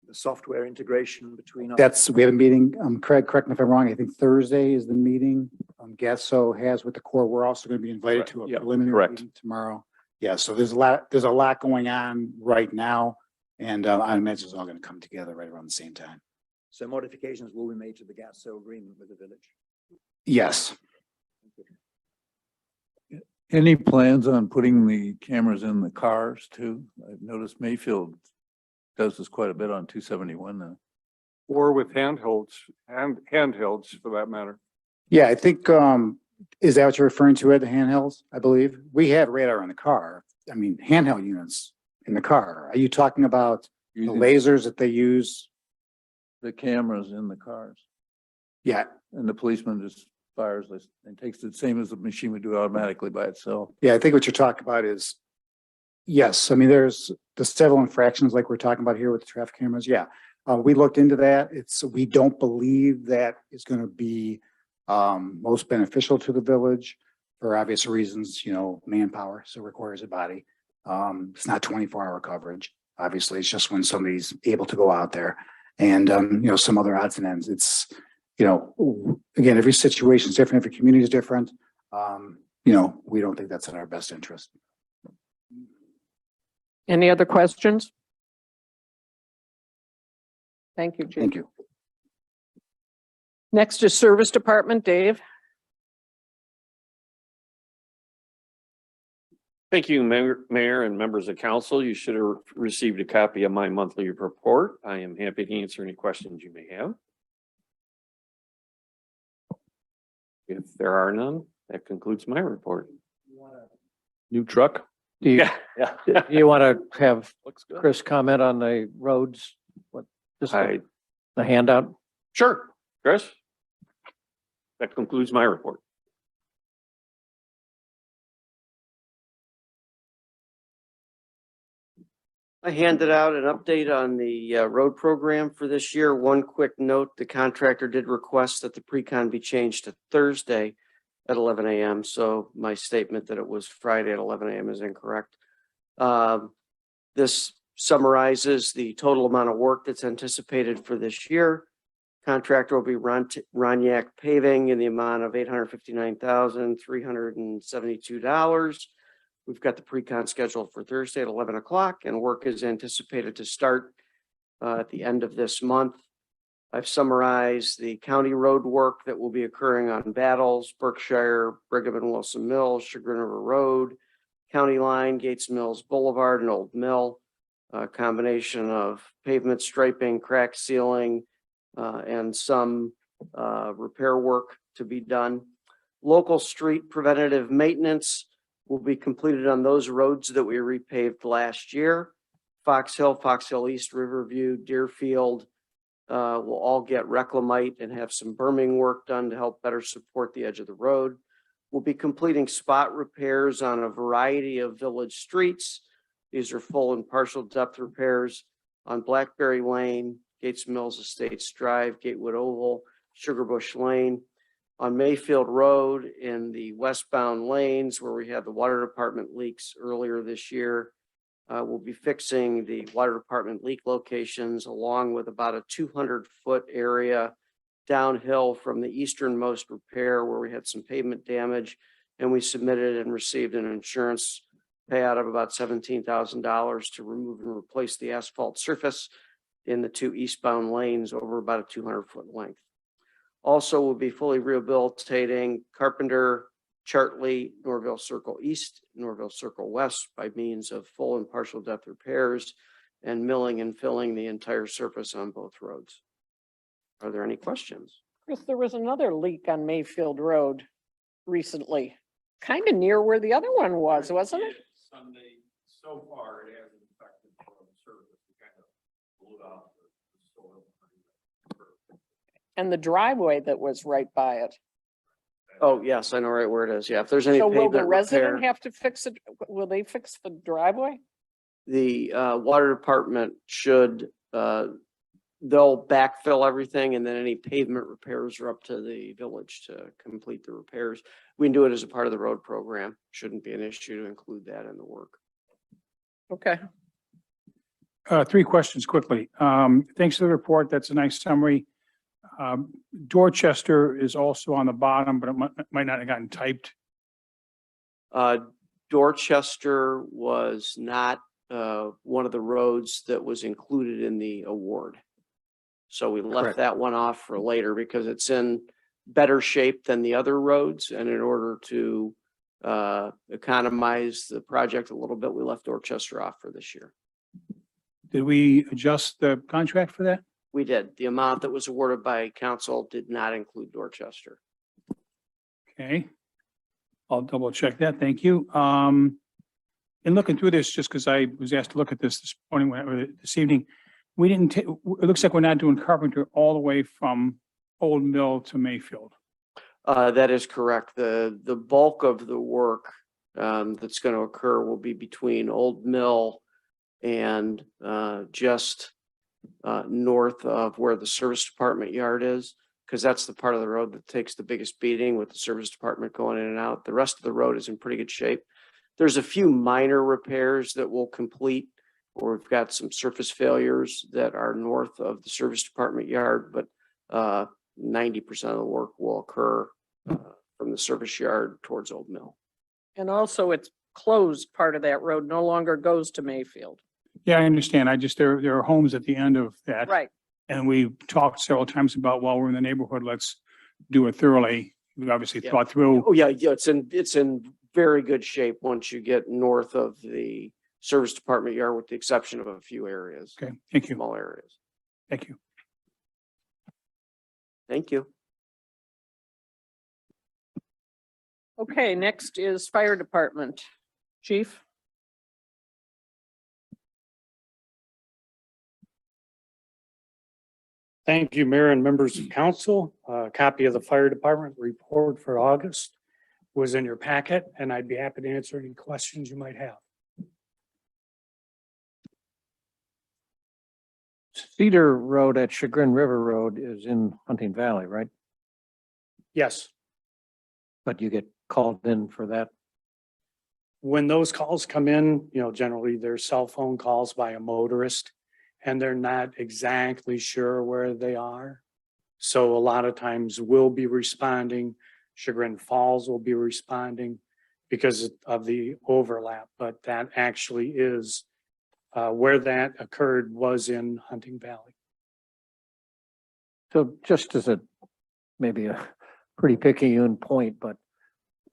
The software integration between us. We have a meeting. Craig, correct me if I'm wrong. I think Thursday is the meeting. Gasso has with the Corps. We're also going to be invited to a preliminary correct. meeting tomorrow. Yeah, so there's a lot going on right now, and I imagine it's all going to come together right around the same time. So modifications will be made to the Gasso agreement with the village. Yes. Any plans on putting the cameras in the cars too? I've noticed Mayfield does this quite a bit on 271 now. Or with handhelds for that matter. Yeah, I think, is that what you're referring to at the handhelds? I believe we have radar in the car. I mean, handheld units in the car. Are you talking about the Using lasers that they use? the cameras in the cars, Yeah, and the policeman just fires this and takes the same as the machine would do automatically by itself. yeah, I think what you're talking about is, yes, I mean, there's the civil infractions like we're talking about here with the traffic cameras. Yeah, we looked into that. We don't believe that is going to be most beneficial to the village for obvious reasons, manpower, so it requires a body. It's not 24-hour coverage. Obviously, it's just when somebody's able to go out there, and some other odds and ends. It's again, every situation is different, every community is different. We don't think that's in our best interest. Any other questions? Thank you, Chief. Thank you. Next is Service Department, Dave. Thank you, Mayor and members of council. You should have received a copy of my monthly report. I am happy to answer any questions you may have. If there are none, that concludes my report. New truck? Do you, Yeah. do you want to have Looks good. Chris comment on the roads? What, just I, the handout? sure, Chris. That concludes my report. I handed out an update on the road program for this year. One quick note, the contractor did request that the pre-con be changed to Thursday at 11 a.m. So my statement that it was Friday at 11 a.m. is incorrect. This summarizes the total amount of work that's anticipated for this year. Contractor will be Roniak Paving in the amount of $859,372. We've got the pre-con scheduled for Thursday at 11 o'clock, and work is anticipated to start at the end of this month. I've summarized the county road work that will be occurring on Battles, Berkshire, Brigham and Wilson Mills, Chagrin River Road, County Line, Gates Mills Boulevard, and Old Mill. A combination of pavement striping, crack sealing, and some repair work to be done. Local street preventative maintenance will be completed on those roads that we repaved last year. Fox Hill East, Riverview, Deerfield will all get reclamite and have some berming work done to help better support the edge of the road. We'll be completing spot repairs on a variety of village streets. These are full and partial depth repairs on Blackberry Lane, Gates Mills Estates Drive, Gatewood Oval, Sugarbush Lane. On Mayfield Road in the westbound lanes where we had the water department leaks earlier this year. We'll be fixing the water department leak locations along with about a 200-foot area downhill from the easternmost repair where we had some pavement damage. And we submitted and received an insurance payout of about $17,000 to remove and replace the asphalt surface in the two eastbound lanes over about a 200-foot length. Also, we'll be fully rehabilitating Carpenter, Chartley, Norville Circle East, Norville Circle West by means of full and partial depth repairs and milling and filling the entire surface on both roads. Are there any questions? Chris, there was another leak on Mayfield Road recently, kind of near where the other one was, wasn't it? Sunday, so far it hasn't affected the surface. We kind of blew out the soil. And the driveway that was right by it. Oh, yes, I know right where it is. Yeah, if there's any So will the pavement resident repair, have to fix it? Will they fix the driveway? the water department should, they'll backfill everything and then any pavement repairs are up to the village to complete the repairs. We can do it as a part of the road program. Shouldn't be an issue to include that in the work. Okay. Three questions quickly. Thanks for the report. That's a nice summary. Dorchester is also on the bottom, but it might not have gotten typed. Dorchester was not one of the roads that was included in the award. So we left Correct. that one off for later because it's in better shape than the other roads. And in order to economize the project a little bit, we left Dorchester off for this year. Did we adjust the contract for that? We did. The amount that was awarded by council did not include Dorchester. Okay. I'll double check that. Thank you. In looking through this, just because I was asked to look at this morning, or this evening, we didn't, it looks like we're not doing Carpenter all the way from Old Mill to Mayfield. That is correct. The bulk of the work that's going to occur will be between Old Mill and just north of where the service department yard is, because that's the part of the road that takes the biggest beating with the service department going in and out. The rest of the road is in pretty good shape. There's a few minor repairs that will complete, or we've got some surface failures that are north of the service department yard, but 90% of the work will occur from the service yard towards Old Mill. And also it's closed part of that road no longer goes to Mayfield. Yeah, I understand. There are homes at the end of that. Right. And we talked several times about, while we're in the neighborhood, let's do it thoroughly. We've obviously Yeah. thought through. Oh, yeah, it's in very good shape once you get north of the service department yard, with the exception of a few areas, Okay, thank you. small areas. Thank you. Thank you. Okay, next is Fire Department. Chief? Thank you, Mayor and members of council. A copy of the fire department report for August was in your packet, and I'd be happy to answer any questions you might have. Cedar Road at Chagrin River Road is in Hunting Valley, right? Yes, But you get called in for that. when those calls come in, generally they're cell phone calls by a motorist, and they're not exactly sure where they are. So a lot of times we'll be responding, Chagrin Falls will be responding because of the overlap, but that actually is where that occurred was in Hunting Valley. So just as a, maybe a pretty picayune point, but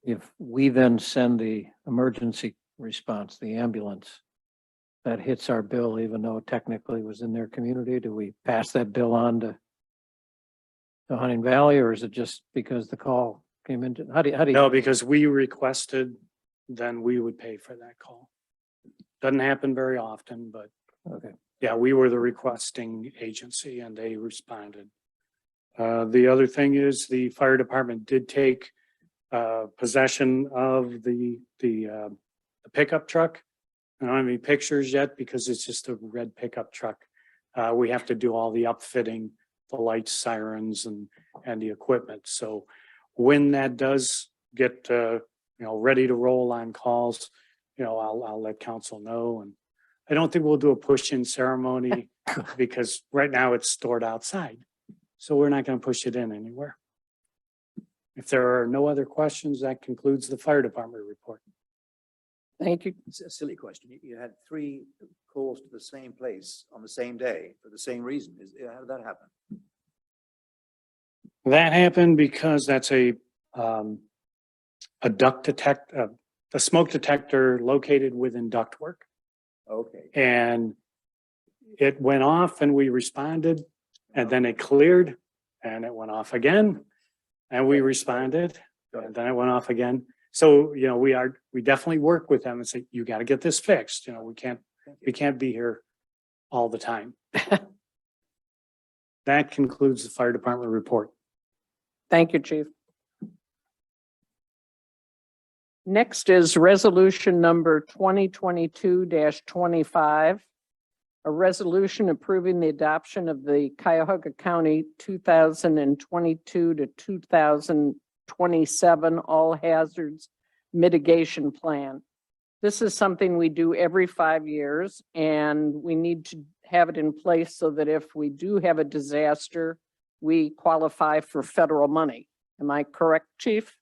if we then send the emergency response, the ambulance, that hits our bill, even though it technically was in their community, do we pass that bill on to Hunting Valley, or is it just because the call came in? How do you? No, because we requested, then we would pay for that call. Doesn't happen very often, but Okay. yeah, we were the requesting agency and they responded. The other thing is the fire department did take possession of the pickup truck. I don't have any pictures yet because it's just a red pickup truck. We have to do all the upfitting, the lights, sirens, and the equipment. So when that does get ready to roll on calls, I'll let council know. And I don't think we'll do a push-in ceremony because right now it's stored outside. So we're not going to push it in anywhere. If there are no other questions, that concludes the fire department report. Thank you. It's a silly question. You had 3 calls to the same place on the same day for the same reason. How did that happen? That happened because that's a duct detect, a smoke detector located within ductwork. Okay. And it went off and we responded, and then it cleared and it went off again and we responded and then it went off again. So, we definitely work with them and say, you got to get this fixed. We can't be here all the time. That concludes the fire department report. Thank you, Chief. Next is resolution number 2022-25. A resolution approving the adoption of the Cuyahoga County 2022 to 2027 All Hazards Mitigation Plan. This is something we do every 5 years, and we need to have it in place so that if we do have a disaster, we qualify for federal money. Am I correct, Chief?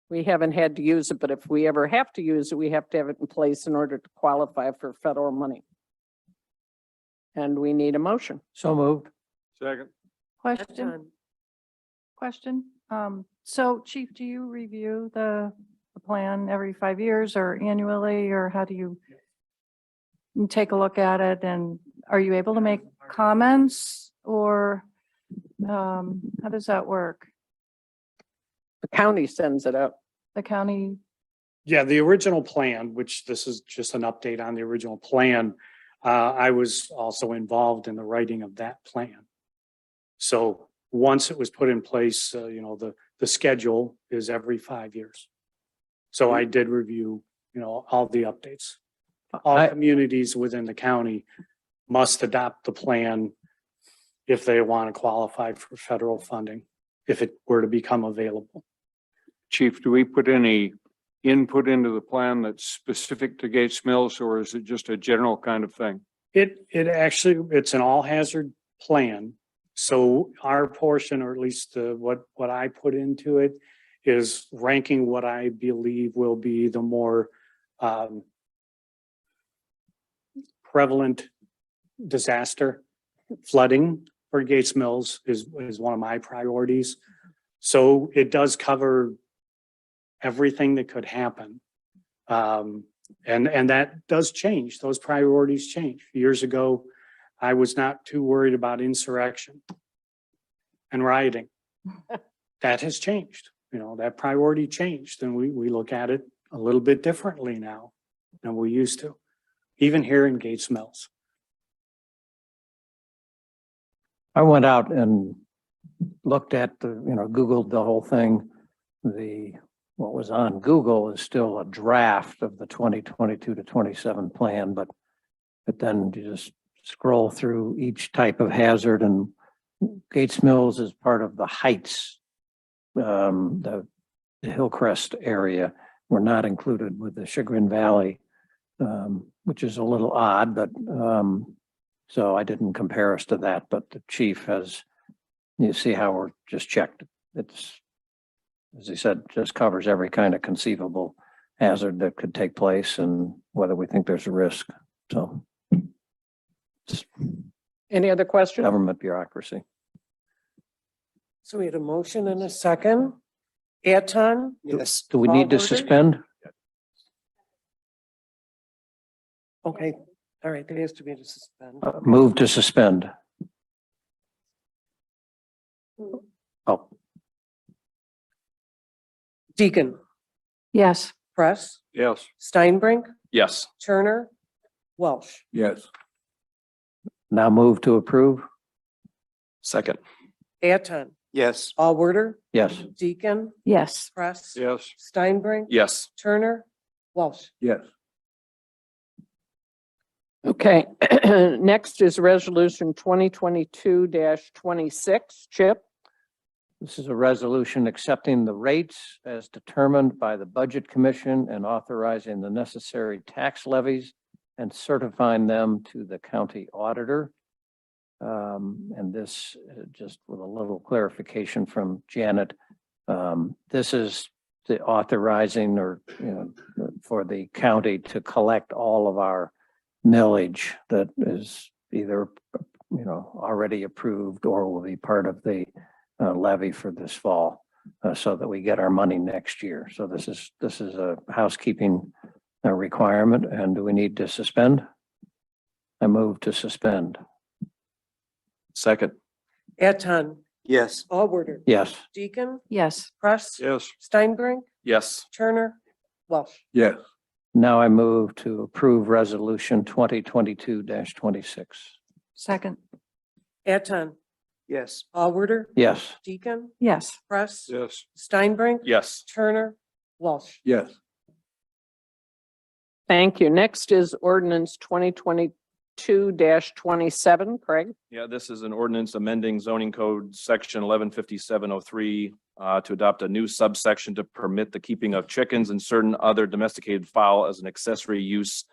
We haven't had to use it, but if we ever have to use it, we have to have it in place in order to qualify for federal money. And we need a motion. So moved. Second. Question. So Chief, do you review the plan every 5 years or annually, or how do you take a look at it? And are you able to make comments, or how does that work? The county sends it out. The county, Yeah, the original plan, which this is just an update on the original plan. I was also involved in the writing of that plan. So once it was put in place, the schedule is every 5 years. So I did review, all the updates. All communities within the county must adopt the plan if they want to qualify for federal funding, if it were to become available. Chief, do we put any input into the plan that's specific to Gates Mills, or is it just a general kind of thing? It's an all hazard plan. So our portion, or at least what I put into it, is ranking what I believe will be the more prevalent disaster. Flooding for Gates Mills is one of my priorities. So it does cover everything that could happen. And that does change. Those priorities change. Years ago, I was not too worried about insurrection and rioting. That has changed, that priority changed, and we look at it a little bit differently now than we used to, even here in Gates Mills. I went out and looked at Googled the whole thing. What was on Google is still a draft of the 2022 to 27 plan, but then you just scroll through each type of hazard, and Gates Mills is part of the Heights, the Hillcrest area. We're not included with the Chagrin Valley, which is a little odd, but so I didn't compare us to that, but the chief you see how we're just checked. It's, as he said, just covers every kind of conceivable hazard that could take place and whether we think there's a risk. So Any other questions? government bureaucracy. So we had a motion and a second. Anton? Yes. Do we need to All ordered? suspend? Okay, all right, there has to be a suspend. Move to suspend. Oh, Deacon, Yes. Press, Yes. Steinbrink, Yes. Turner, Welsh. Yes. now move to approve? Second. Anton, Yes. Allworder, Yes. Deacon, Yes. Press. Yes. Steinbrink. Yes. Turner, Welsh. Yes. Okay, next is resolution 2022-26. Chip? This is a resolution accepting the rates as determined by the Budget Commission and authorizing the necessary tax levies and certifying them to the county auditor. And this, just with a little clarification from Janet, this is the authorizing for the county to collect all of our millage that is either, already approved or will be part of the levy for this fall, so that we get our money next year. So this is a housekeeping requirement. And do we need to suspend? I move to suspend. Second. Anton, Yes. Allworder, Yes. Deacon, Yes. Press. Yes. Steinbrink, Yes. Turner, Welsh. Yes. Now I move to approve resolution 2022-26. Second. Anton, Yes. Allworder, Yes. Deacon, Yes. Press. Yes. Steinbrink. Yes. Turner, Welsh. Yes. Thank you. Next is ordinance 2022-27. Craig? Yeah, this is an ordinance amending zoning code section 115703 to adopt a new subsection to permit the keeping of chickens and certain other domesticated fowl as an accessory use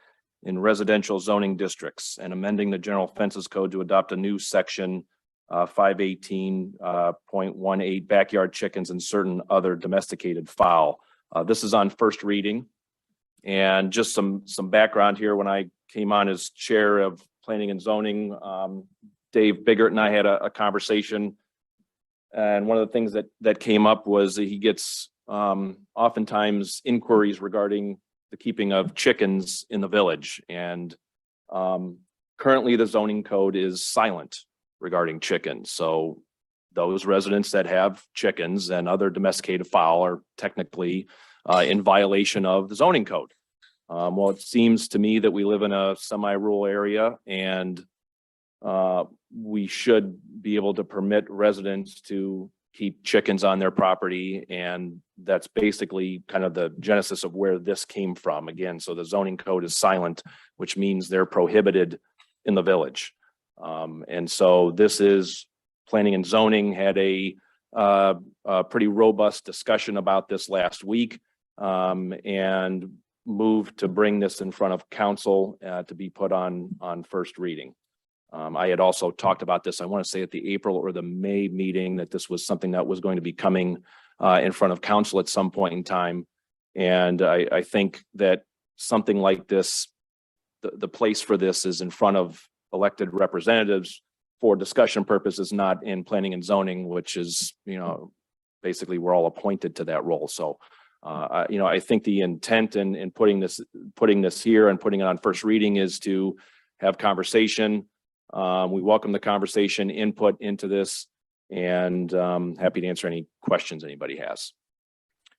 in residential zoning districts, and amending the general fences code to adopt a new section 518.18 backyard chickens and certain other domesticated fowl. This is on first reading. And just some background here, when I came on as chair of planning and zoning, Dave Biggert and I had a conversation. And one of the things that came up was that he gets oftentimes inquiries regarding the keeping of chickens in the village. And currently the zoning code is silent regarding chickens. So those residents that have chickens and other domesticated fowl are technically in violation of the zoning code. Well, it seems to me that we live in a semi-rural area, and we should be able to permit residents to keep chickens on their property. And that's basically kind of the genesis of where this came from. Again, so the zoning code is silent, which means they're prohibited in the village. And so this is planning and zoning had a pretty robust discussion about this last week, and moved to bring this in front of council to be put on first reading. I had also talked about this, I want to say at the April or the May meeting, that this was something that was going to be coming in front of council at some point in time. And I think that something like this, the place for this is in front of elected representatives for discussion purposes, not in planning and zoning, which is, basically we're all appointed to that role. So I think the intent in putting this here and putting it on first reading is to have conversation, We welcome the conversation, input into this, and happy to answer any questions anybody has.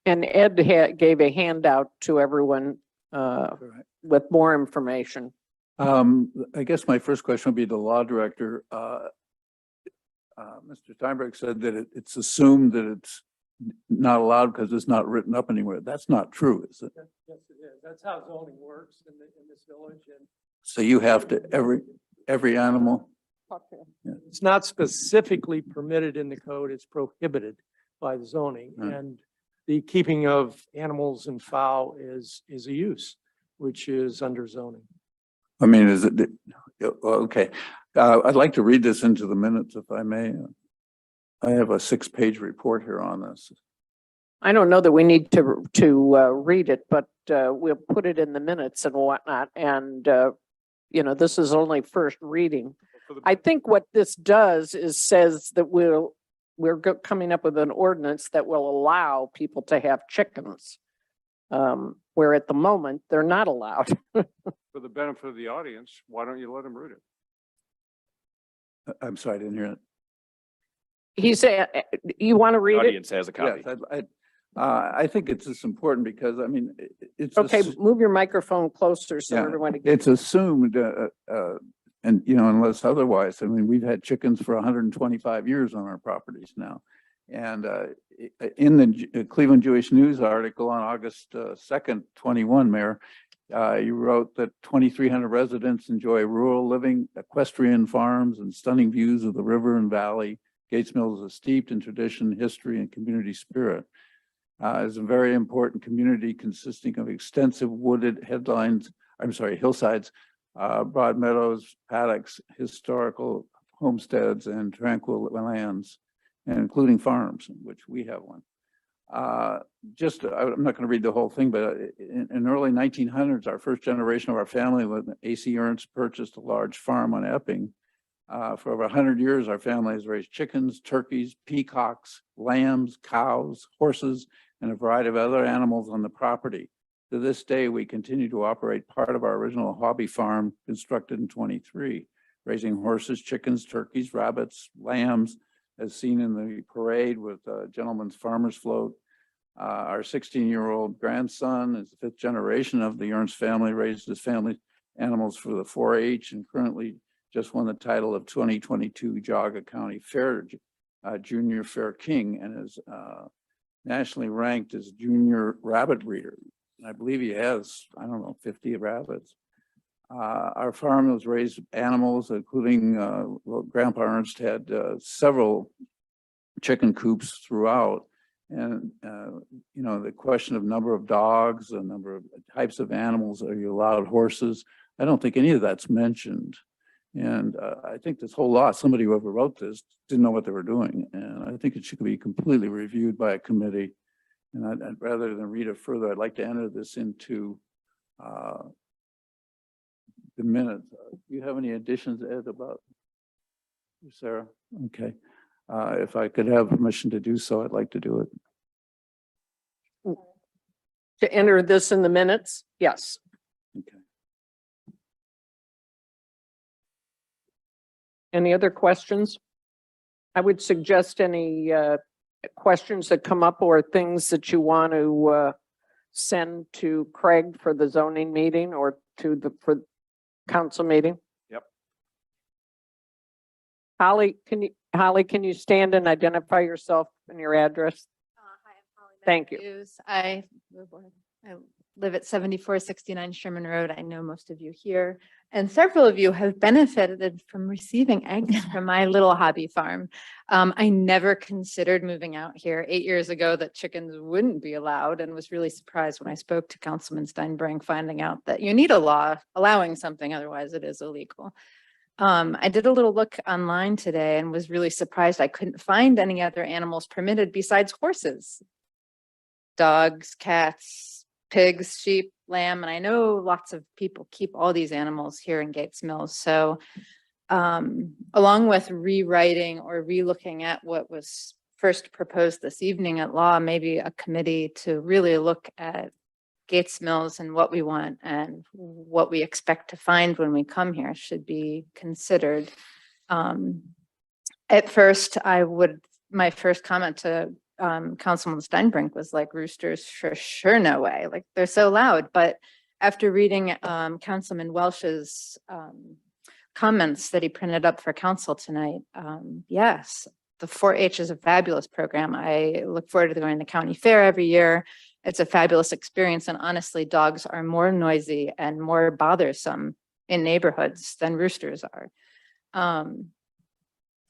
And Ed gave a handout to everyone with more information. I guess my first question would be the law director. Mr. Steinberg said that it's assumed that it's not allowed because it's not written up anywhere. That's not true, is it? Yes, it is. That's how zoning works in this village, and So you have to, every animal? it's not specifically permitted in the code. It's prohibited by the zoning. Right. And the keeping of animals and fowl is a use, which is under zoning. I mean, is it, okay. I'd like to read this into the minutes if I may. I have a 6-page report here on this. I don't know that we need to read it, but we'll put it in the minutes and whatnot. And, you know, this is only first reading. I think what this does is says that we're coming up with an ordinance that will allow people to have chickens. Where at the moment, they're not allowed. For the benefit of the audience, why don't you let them read it? I'm sorry, I didn't hear it. He said, you want to The read it? audience has a copy. Yes, I think it's just important because, I mean, it's. Okay, move your microphone closer so Yeah, everyone. It's assumed, and you know, unless otherwise, I mean, we've had chickens for 125 years on our properties now. And in the Cleveland Jewish News article on August 2nd, 21, Mayor, you wrote that 2,300 residents enjoy rural living, equestrian farms, and stunning views of the river and valley. Gates Mills is steeped in tradition, history, and community spirit. It's a very important community consisting of extensive wooded hillsides, broad meadows, paddocks, historical homesteads, and tranquil lands, and including farms, which we have one. I'm not going to read the whole thing, but in early 1900s, our first generation of our family, when A.C. Ernst purchased a large farm on Epping. For over 100 years, our family has raised chickens, turkeys, peacocks, lambs, cows, horses, and a variety of other animals on the property. To this day, we continue to operate part of our original hobby farm constructed in 23, raising horses, chickens, turkeys, rabbits, lambs, as seen in the parade with Gentleman's Farmer's Float. Our 16-year-old grandson is the 5th generation of the Ernst family, raised his family animals for the 4-H and currently just won the title of 2022 Cuyahoga County Fair Junior Fair King and is nationally ranked as junior rabbit breeder. I believe he has, 50 rabbits. Our farm has raised animals, including Grandpa Ernst had several chicken coops throughout. And, you know, the question of number of dogs, the number of types of animals, are you allowed horses? I don't think any of that's mentioned. And I think this whole law, somebody who ever wrote this didn't know what they were doing. And I think it should be completely reviewed by a committee. And I'd rather than read it further, I'd like to enter this into the minutes. Do you have any additions, Ed, about Sarah? Okay. If I could have permission to do so, I'd like to do it. To enter this in the minutes? Yes. Okay. Any other questions? I would suggest any questions that come up or things that you want to send to Craig for the zoning meeting or for council meeting. Yep. Holly, can you stand and identify yourself and your address? Hi, I'm Holly. Thank you. Matthews. I live at 7469 Sherman Road. I know most of you here. And several of you have benefited from receiving eggs from my little hobby farm. I never considered moving out here 8 years ago that chickens wouldn't be allowed, and was really surprised when I spoke to Councilman Steinbring, finding out that you need a law allowing something, otherwise it is illegal. I did a little look online today and was really surprised I couldn't find any other animals permitted besides horses. Dogs, cats, pigs, sheep, lamb, and I know lots of people keep all these animals here in Gates Mills. So along with rewriting or relooking at what was first proposed this evening at law, maybe a committee to really look at Gates Mills and what we want and what we expect to find when we come here should be considered. At first, my first comment to Councilman Steinbrink was like, roosters for sure, no way. Like, they're so loud. But after reading Councilman Welsh's comments that he printed up for council tonight, yes, the 4-H is a fabulous program. I look forward to going to the county fair every year. It's a fabulous experience. And honestly, dogs are more noisy and more bothersome in neighborhoods than roosters are. And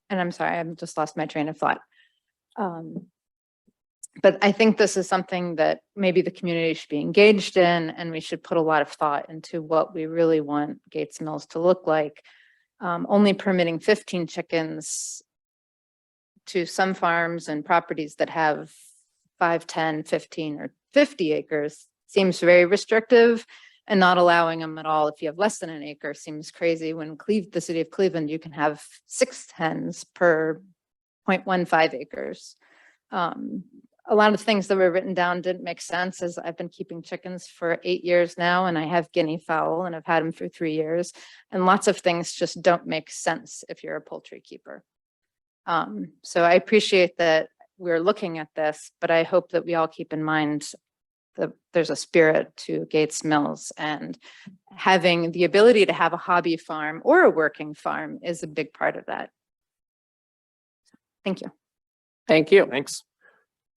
I'm sorry, I've just lost my train of thought. But I think this is something that maybe the community should be engaged in, and we should put a lot of thought into what we really want Gates Mills to look like. Only permitting 15 chickens to some farms and properties that have 5, 10, 15, or 50 acres seems very restrictive, and not allowing them at all if you have less than an acre seems crazy. When the city of Cleveland, you can have 6 hens per 0.15 acres. A lot of things that were written down didn't make sense, as I've been keeping chickens for 8 years now, and I have guinea fowl and I've had them for 3 years, and lots of things just don't make sense if you're a poultry keeper. So I appreciate that we're looking at this, but I hope that we all keep in mind that there's a spirit to Gates Mills, and having the ability to have a hobby farm or a working farm is a big part of that. Thank you. Thank you. Thanks.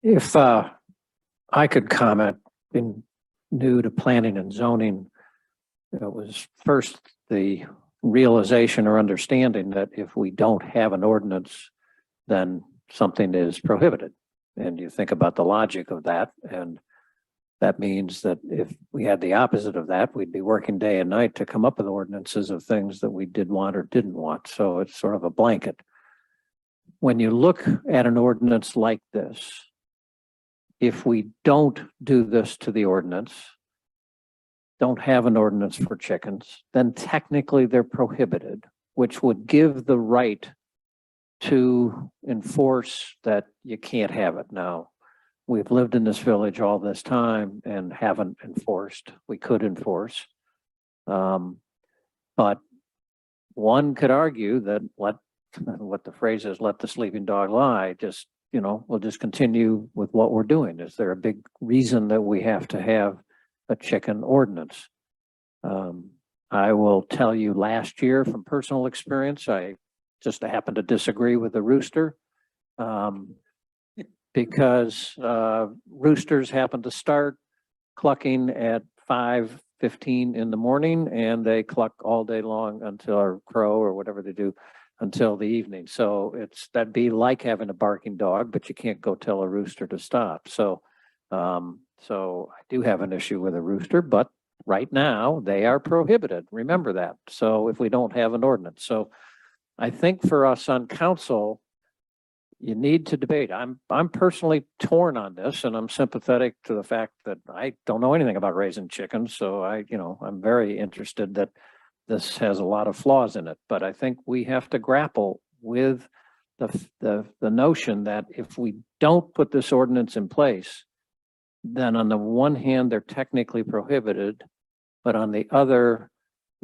If I could comment, being new to planning and zoning, it was first the realization or understanding that if we don't have an ordinance, then something is prohibited. And you think about the logic of that, and that means that if we had the opposite of that, we'd be working day and night to come up with ordinances of things that we did want or didn't want. So it's sort of a blanket. When you look at an ordinance like this, if we don't do this to the ordinance, don't have an ordinance for chickens, then technically they're prohibited, which would give the right to enforce that you can't have it. Now, we've lived in this village all this time and haven't enforced. We could enforce. But one could argue that what the phrase is, let the sleeping dog lie, just, we'll just continue with what we're doing. Is there a big reason that we have to have a chicken ordinance? I will tell you, last year from personal experience, I just happened to disagree with the rooster because roosters happen to start clucking at 5:15 in the morning, and they cluck all day long until, or crow or whatever they do, until the evening. So that'd be like having a barking dog, but you can't go tell a rooster to stop. So I do have an issue with a rooster, but right now they are prohibited. Remember that. So if we don't have an ordinance, so I think for us on council, you need to debate. I'm personally torn on this, and I'm sympathetic to the fact that I don't know anything about raising chickens. So I'm very interested that this has a lot of flaws in it, but I think we have to grapple with the notion that if we don't put this ordinance in place, then on the one hand, they're technically prohibited, but on the other,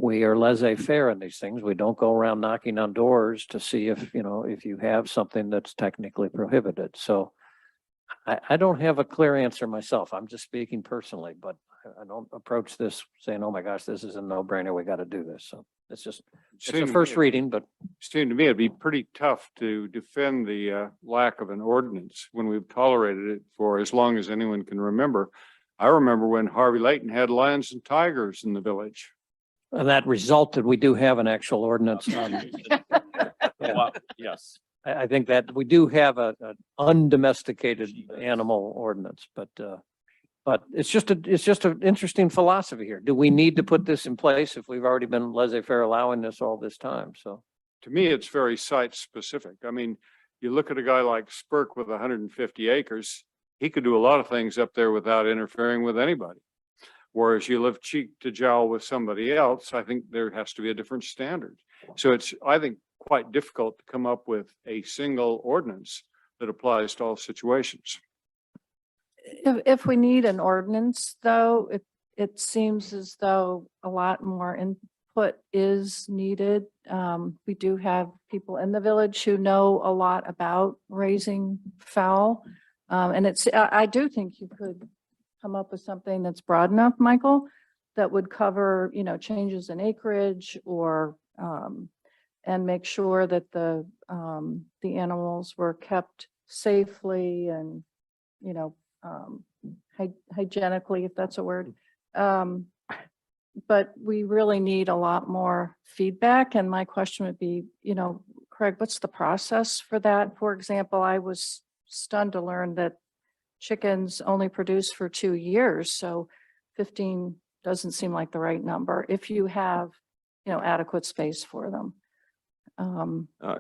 we are laissez-faire in these things. We don't go around knocking on doors to see if you have something that's technically prohibited. So I don't have a clear answer myself. I'm just speaking personally, but I don't approach this saying, oh my gosh, this is a no-brainer. We got to do this. So it's a first reading, but Seemed to me it'd be pretty tough to defend the lack of an ordinance when we've tolerated it for as long as anyone can remember. I remember when Harvey Layton had lions and tigers in the village. and that resulted, we do have an actual ordinance on. Well, yes. I think that we do have an undomesticated animal ordinance, but it's just an interesting philosophy here. Do we need to put this in place if we've already been laissez-faire allowing this all this time? So To me, it's very site specific. I mean, you look at a guy like Spurk with 150 acres, he could do a lot of things up there without interfering with anybody. Whereas you live cheek to jowl with somebody else, I think there has to be a different standard. So it's, I think, quite difficult to come up with a single ordinance that applies to all situations. If we need an ordinance, though, it seems as though a lot more input is needed. We do have people in the village who know a lot about raising fowl. And I do think you could come up with something that's broad enough, Michael, that would cover, changes in acreage or, and make sure that the animals were kept safely and, hygienically, if that's a word. But we really need a lot more feedback. And my question would be, Craig, what's the process for that? For example, I was stunned to learn that chickens only produce for 2 years. So 15 doesn't seem like the right number if you have, adequate space for them.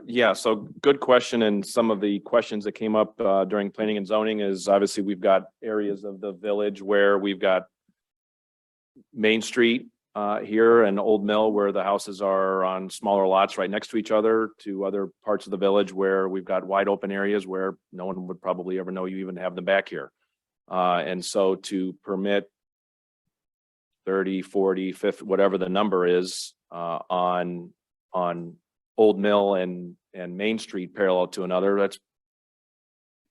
Yeah, so good question. And some of the questions that came up during planning and zoning is obviously we've got areas of the village where we've got Main Street here and Old Mill where the houses are on smaller lots right next to each other, to other parts of the village where we've got wide open areas where no one would probably ever know you even have them back here. And so to permit 30, 40, 50, whatever the number is on Old Mill and Main Street parallel to another, that's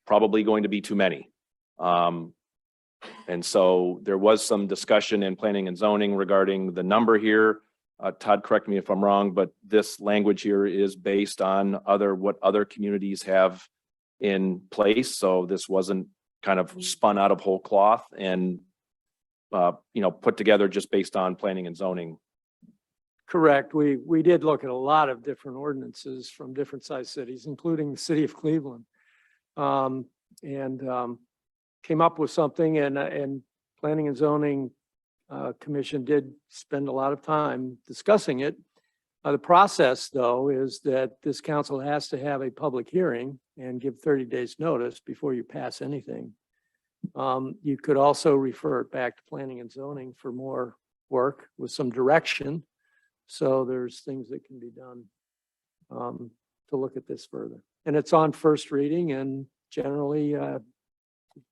probably going to be too many. And so there was some discussion in planning and zoning regarding the number here. Todd, correct me if I'm wrong, but this language here is based on what other communities have in place. So this wasn't kind of spun out of whole cloth and, put together just based on planning and zoning. Correct. We did look at a lot of different ordinances from different size cities, including the city of Cleveland. And came up with something, and Planning and Zoning Commission did spend a lot of time discussing it. The process, though, is that this council has to have a public hearing and give 30 days notice before you pass anything. You could also refer it back to Planning and Zoning for more work with some direction. So there's things that can be done to look at this further. And it's on first reading, and generally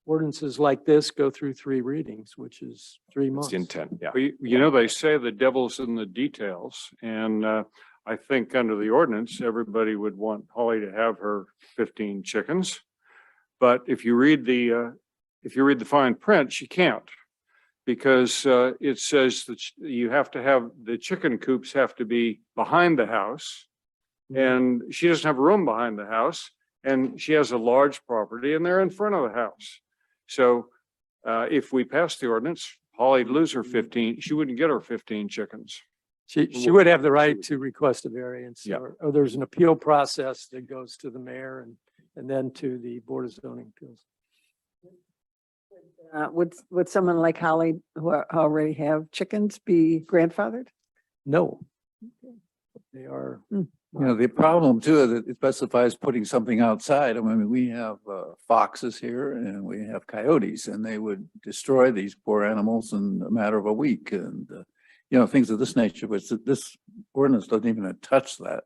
ordinances like this go through 3 readings, which is 3 months. It's the intent, yeah. Well, they say the devil's in the details, and I think under the ordinance, everybody would want Holly to have her 15 chickens. But if you read the fine print, she can't, because it says that you have to have, the chicken coops have to be behind the house, and she doesn't have room behind the house, and she has a large property and they're in front of the house. So if we pass the ordinance, Holly'd lose her 15, she wouldn't get her 15 chickens. She would have the right to request a variance, Yeah. or there's an appeal process that goes to the mayor and then to the Board of Zoning Appeals. Would someone like Holly who already have chickens be grandfathered? No. They are. The problem too, is that it specifies putting something outside. I mean, we have foxes here and we have coyotes, and they would destroy these poor animals in a matter of a week, and things of this nature, but this ordinance doesn't even touch that.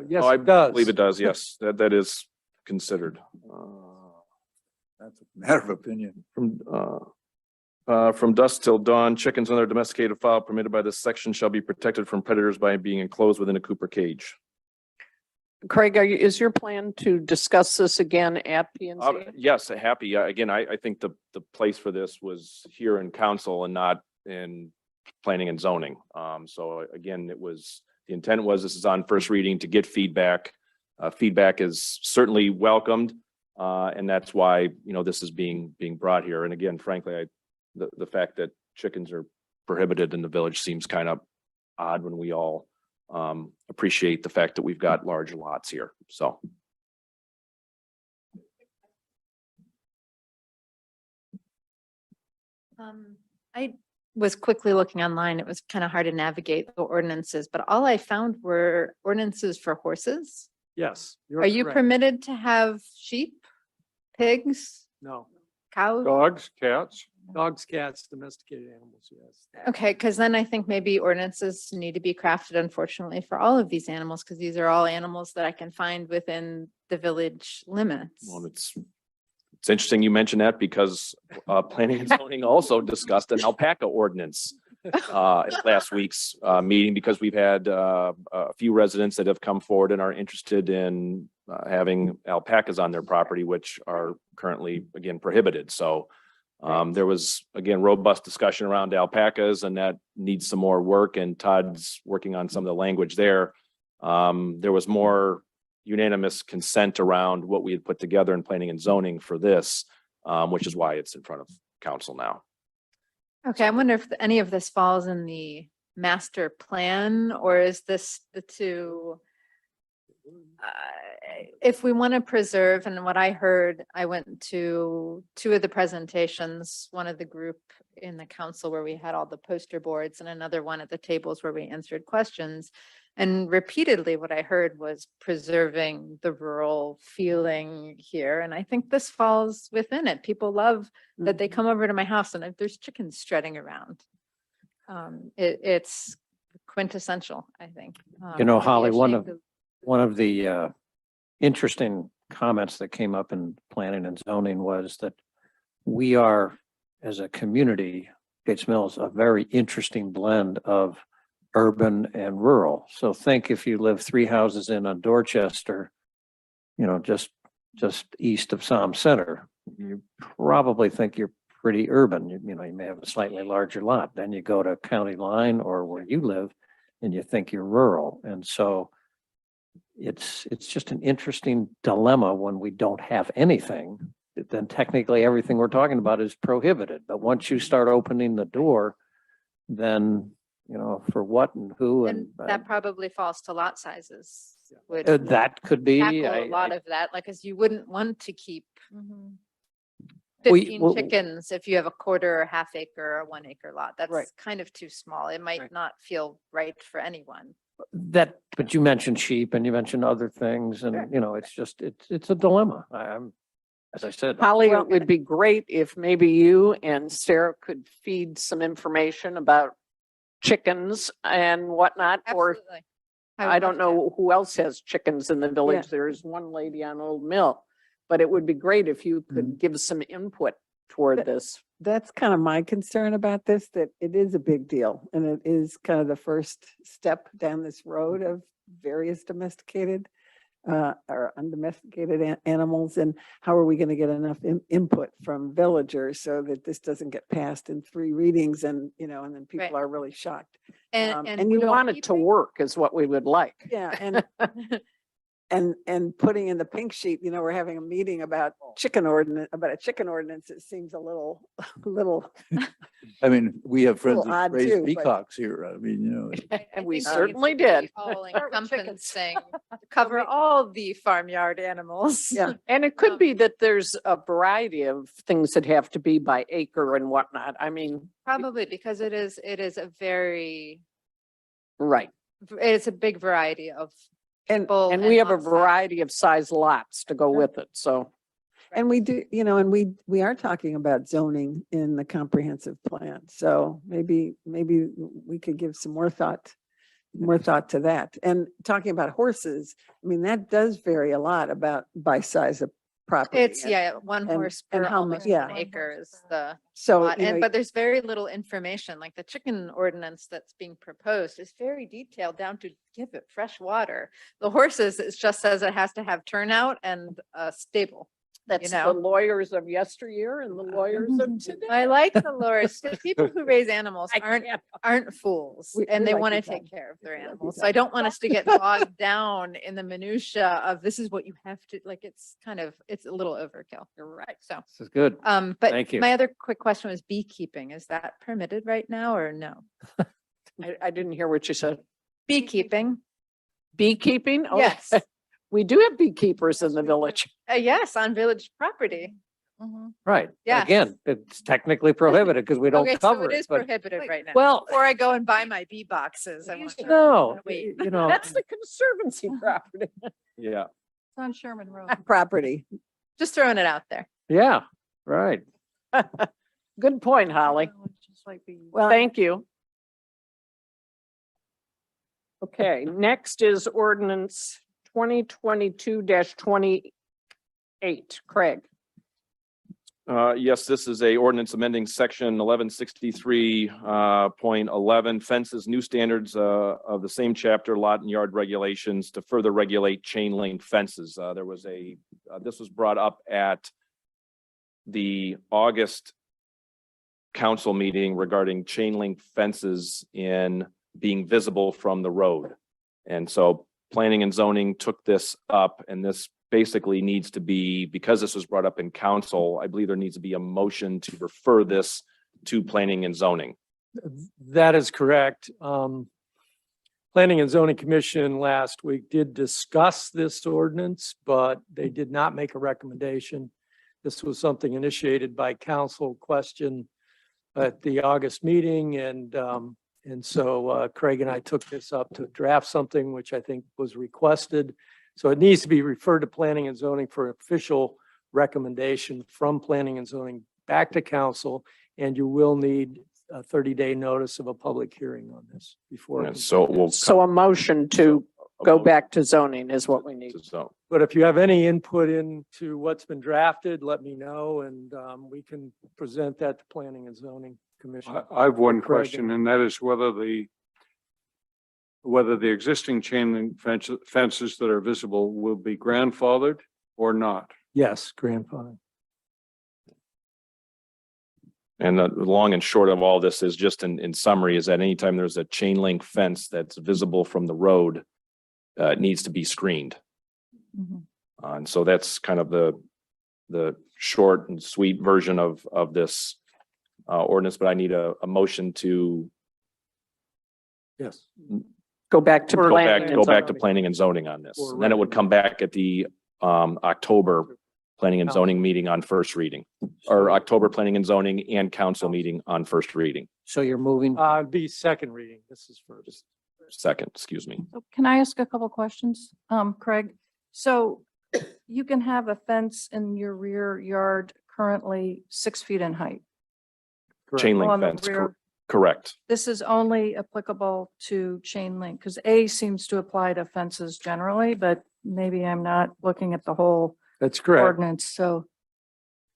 Yes, I it does. believe it does, yes. That is considered. That's a matter of opinion. From dusk till dawn, chickens and other domesticated fowl permitted by this section shall be protected from predators by being enclosed within a coop or cage. Craig, is your plan to discuss this again at P and Z? Yes, happy. Again, I think the place for this was here in council and not in planning and zoning. So again, the intent was this is on first reading to get feedback. Feedback is certainly welcomed. And that's why, this is being brought here. And again, frankly, the fact that chickens are prohibited in the village seems kind of odd when we all appreciate the fact that we've got large lots here. So. I was quickly looking online. It was kind of hard to navigate the ordinances, but all I found were ordinances for horses. Yes. Are you correct. permitted to have sheep, pigs, No. cows? Dogs, cats. Dogs, cats, domesticated animals, yes. Okay, because then I think maybe ordinances need to be crafted, unfortunately, for all of these animals, because these are all animals that I can find within the village limits. Well, it's interesting you mentioned that because planning and zoning also discussed an alpaca ordinance at last week's meeting, because we've had a few residents that have come forward and are interested in having alpacas on their property, which are currently, again, prohibited. So there was, again, robust discussion around alpacas, and that needs some more work, and Todd's working on some of the language there. There was more unanimous consent around what we had put together in planning and zoning for this, which is why it's in front of council now. Okay, I wonder if any of this falls in the master plan, or is this the two? If we want to preserve, and what I heard, I went to two of the presentations, one of the group in the council where we had all the poster boards, and another one at the tables where we answered questions. And repeatedly what I heard was preserving the rural feeling here. And I think this falls within it. People love that they come over to my house and there's chickens strutting around. It's quintessential, I think. You know, I'd be Holly, ashamed of- one of the interesting comments that came up in planning and zoning was that we are, as a community, Gates Mills, a very interesting blend of urban and rural. So think if you live 3 houses in on Dorchester, you know, just east of Somme Center, you probably think you're pretty urban. You know, you may have a slightly larger lot. Then you go to County Line or where you live and you think you're rural. And so it's just an interesting dilemma when we don't have anything. Then technically everything we're talking about is prohibited. But once you start opening the door, then, you know, for what and who And that probably falls to lot sizes. Would that could be. tackle a lot of that, like, cause you wouldn't want to keep We- 15 well- chickens if you have a quarter or half acre or 1 acre lot. Right. That's kind of too small. It might not feel right for anyone. But you mentioned sheep and you mentioned other things, and, you know, it's just, it's a dilemma. I'm, as I said. Holly, it would be great if maybe you and Sarah could feed some information about chickens and whatnot, or Absolutely. I don't know who else has chickens in the village. There's one lady on Old Mill, but it would be great if you could give some input toward this. That's kind of my concern about this, that it is a big deal and it is kind of the first step down this road of various domesticated or undomesticated animals. And how are we going to get enough input from villagers so that this doesn't get passed in 3 readings and, you know, and then people Right. are really shocked. And We you know, want it to work is what we would like. Yeah, and putting in the pink sheet, you know, we're having a meeting about a chicken ordinance. It seems a little, I mean, we have friends Little that odd raise too, but- peacocks here. I mean, you know. And we think it certainly needs to be did. All encompassing, cover all the farmyard animals. yeah. And it could be that there's a variety of things that have to be by acre and whatnot. I mean, Probably because it is a very, right. it's a big variety of And, people. And we have a lot size. variety of size lots to go with it. So and we do, you know, and we are talking about zoning in the comprehensive plan. So maybe we could give some more thought to that. And talking about horses, I mean, that does vary a lot about by size of property. It's, and- yeah, 1 and- horse and per how almost much- yeah. 1 acre is the So, lot. you know, And, but there's very little information, like the chicken ordinance that's being proposed is very detailed down to give it fresh water. The horses, it just says it has to have turnout and a stable. that's know. the lawyers of yesteryear and the lawyers of today. I like the lawyers, because people who raise animals I aren't fools, We and they like want to each take other. care of their We like animals. each So I don't want us to get bogged down in the minutia of this is what you have to, like, it's a little overkill. You're right. So, This is good. but Thank you. my other quick question was beekeeping. Is that permitted right now or no? I didn't hear what you said. Beekeeping? Beekeeping? Oh, Yes. We do have beekeepers in the village. Yes, on village property. Right. Yes. Again, it's technically prohibited because we don't Okay, so cover it it, is but prohibited right now. well- Before I go and buy my bee boxes, I want to. no, Wait. you know, That's the conservancy property. Yeah. It's on Sherman Road. property. Just throwing it out there. yeah, right. Good point, Holly. Just like bees. Well, Thank you. Okay, next is ordinance 2022-28. Craig. Yes, this is a ordinance amending section 1163.11 fences, new standards of the same chapter, lot and yard regulations to further regulate chain link fences. There was this was brought up at the August council meeting regarding chain link fences in being visible from the road. And so planning and zoning took this up, and this basically needs to be, because this was brought up in council, I believe there needs to be a motion to refer this to planning and zoning. That is correct. Planning and Zoning Commission last week did discuss this ordinance, but they did not make a recommendation. This was something initiated by council question at the August meeting, and so Craig and I took this up to draft something which I think was requested. So it needs to be referred to planning and zoning for official recommendation from planning and zoning back to council. And you will need a 30-day notice of a public hearing on this before. And so it will. So a motion to go back to zoning is what we need. So, But if you have any input into what's been drafted, let me know, and we can present that to planning and zoning commission. I have one Craig. question, and that is whether the existing chain link fences that are visible will be grandfathered or not. Yes, grandfather. and the long and short of all this is just in summary is that anytime there's a chain link fence that's visible from the road, it needs to be screened. Mhm. And so that's kind of the short and sweet version of this ordinance, but I need a motion to Yes. Go back to go planning. back, and go back to zoning. planning and zoning on this. Or And then it would come back at the October planning and zoning meeting on first reading, or October planning and zoning and council meeting on first reading, So you're moving, Be second reading. This is first. second, excuse me. So can I ask a couple questions, Craig? So you can have a fence in your rear yard currently 6 feet in height. Chain link On the fence, rear. correct. This is only applicable to chain link, because A seems to apply to fences generally, but maybe I'm not looking at the whole That's correct. ordinance, so.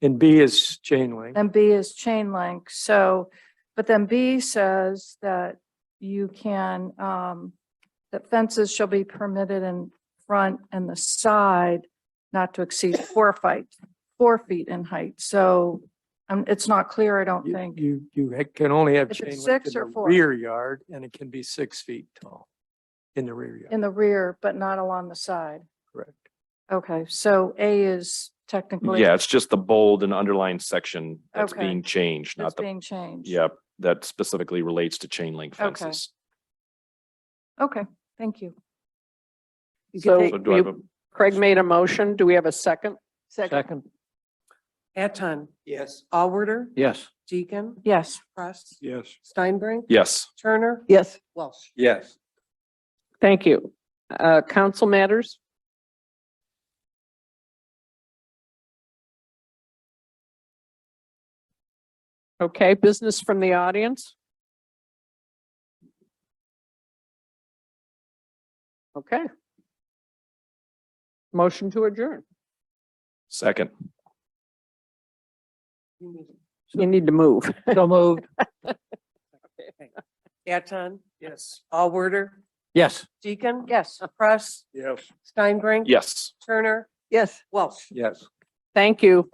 And B is chain link. And B is chain link, so, but then B says that you can, that fences shall be permitted in front and the side not to exceed 4 feet in height, so it's not clear, I don't think. You can only have If chain it's link 6 in or the 4. rear yard, and it can be 6 feet tall in the rear yard. In the rear, but not along the side. Correct. Okay, so A is technically. Yeah, it's just the bold and underlined section that's Okay. being changed, That's not the, being changed. yep, that specifically relates to chain link Okay. fences. Okay, thank you. So So do I have a, Craig made a motion. Do we have a second? second, Anton, Yes. Allworder, yes. Deacon, Yes. Press, Yes. Steinbrink, yes, Turner, Yes. Welsh. Yes. Thank you. Council matters? Okay, business from the audience? Okay. Motion to adjourn. second, You need to move. So moved. Anton. Yes. Allworder, Yes. Deacon. Yes. Press, Yes. Steinbrink. yes. Turner, Yes. Welsh. Yes. Thank you.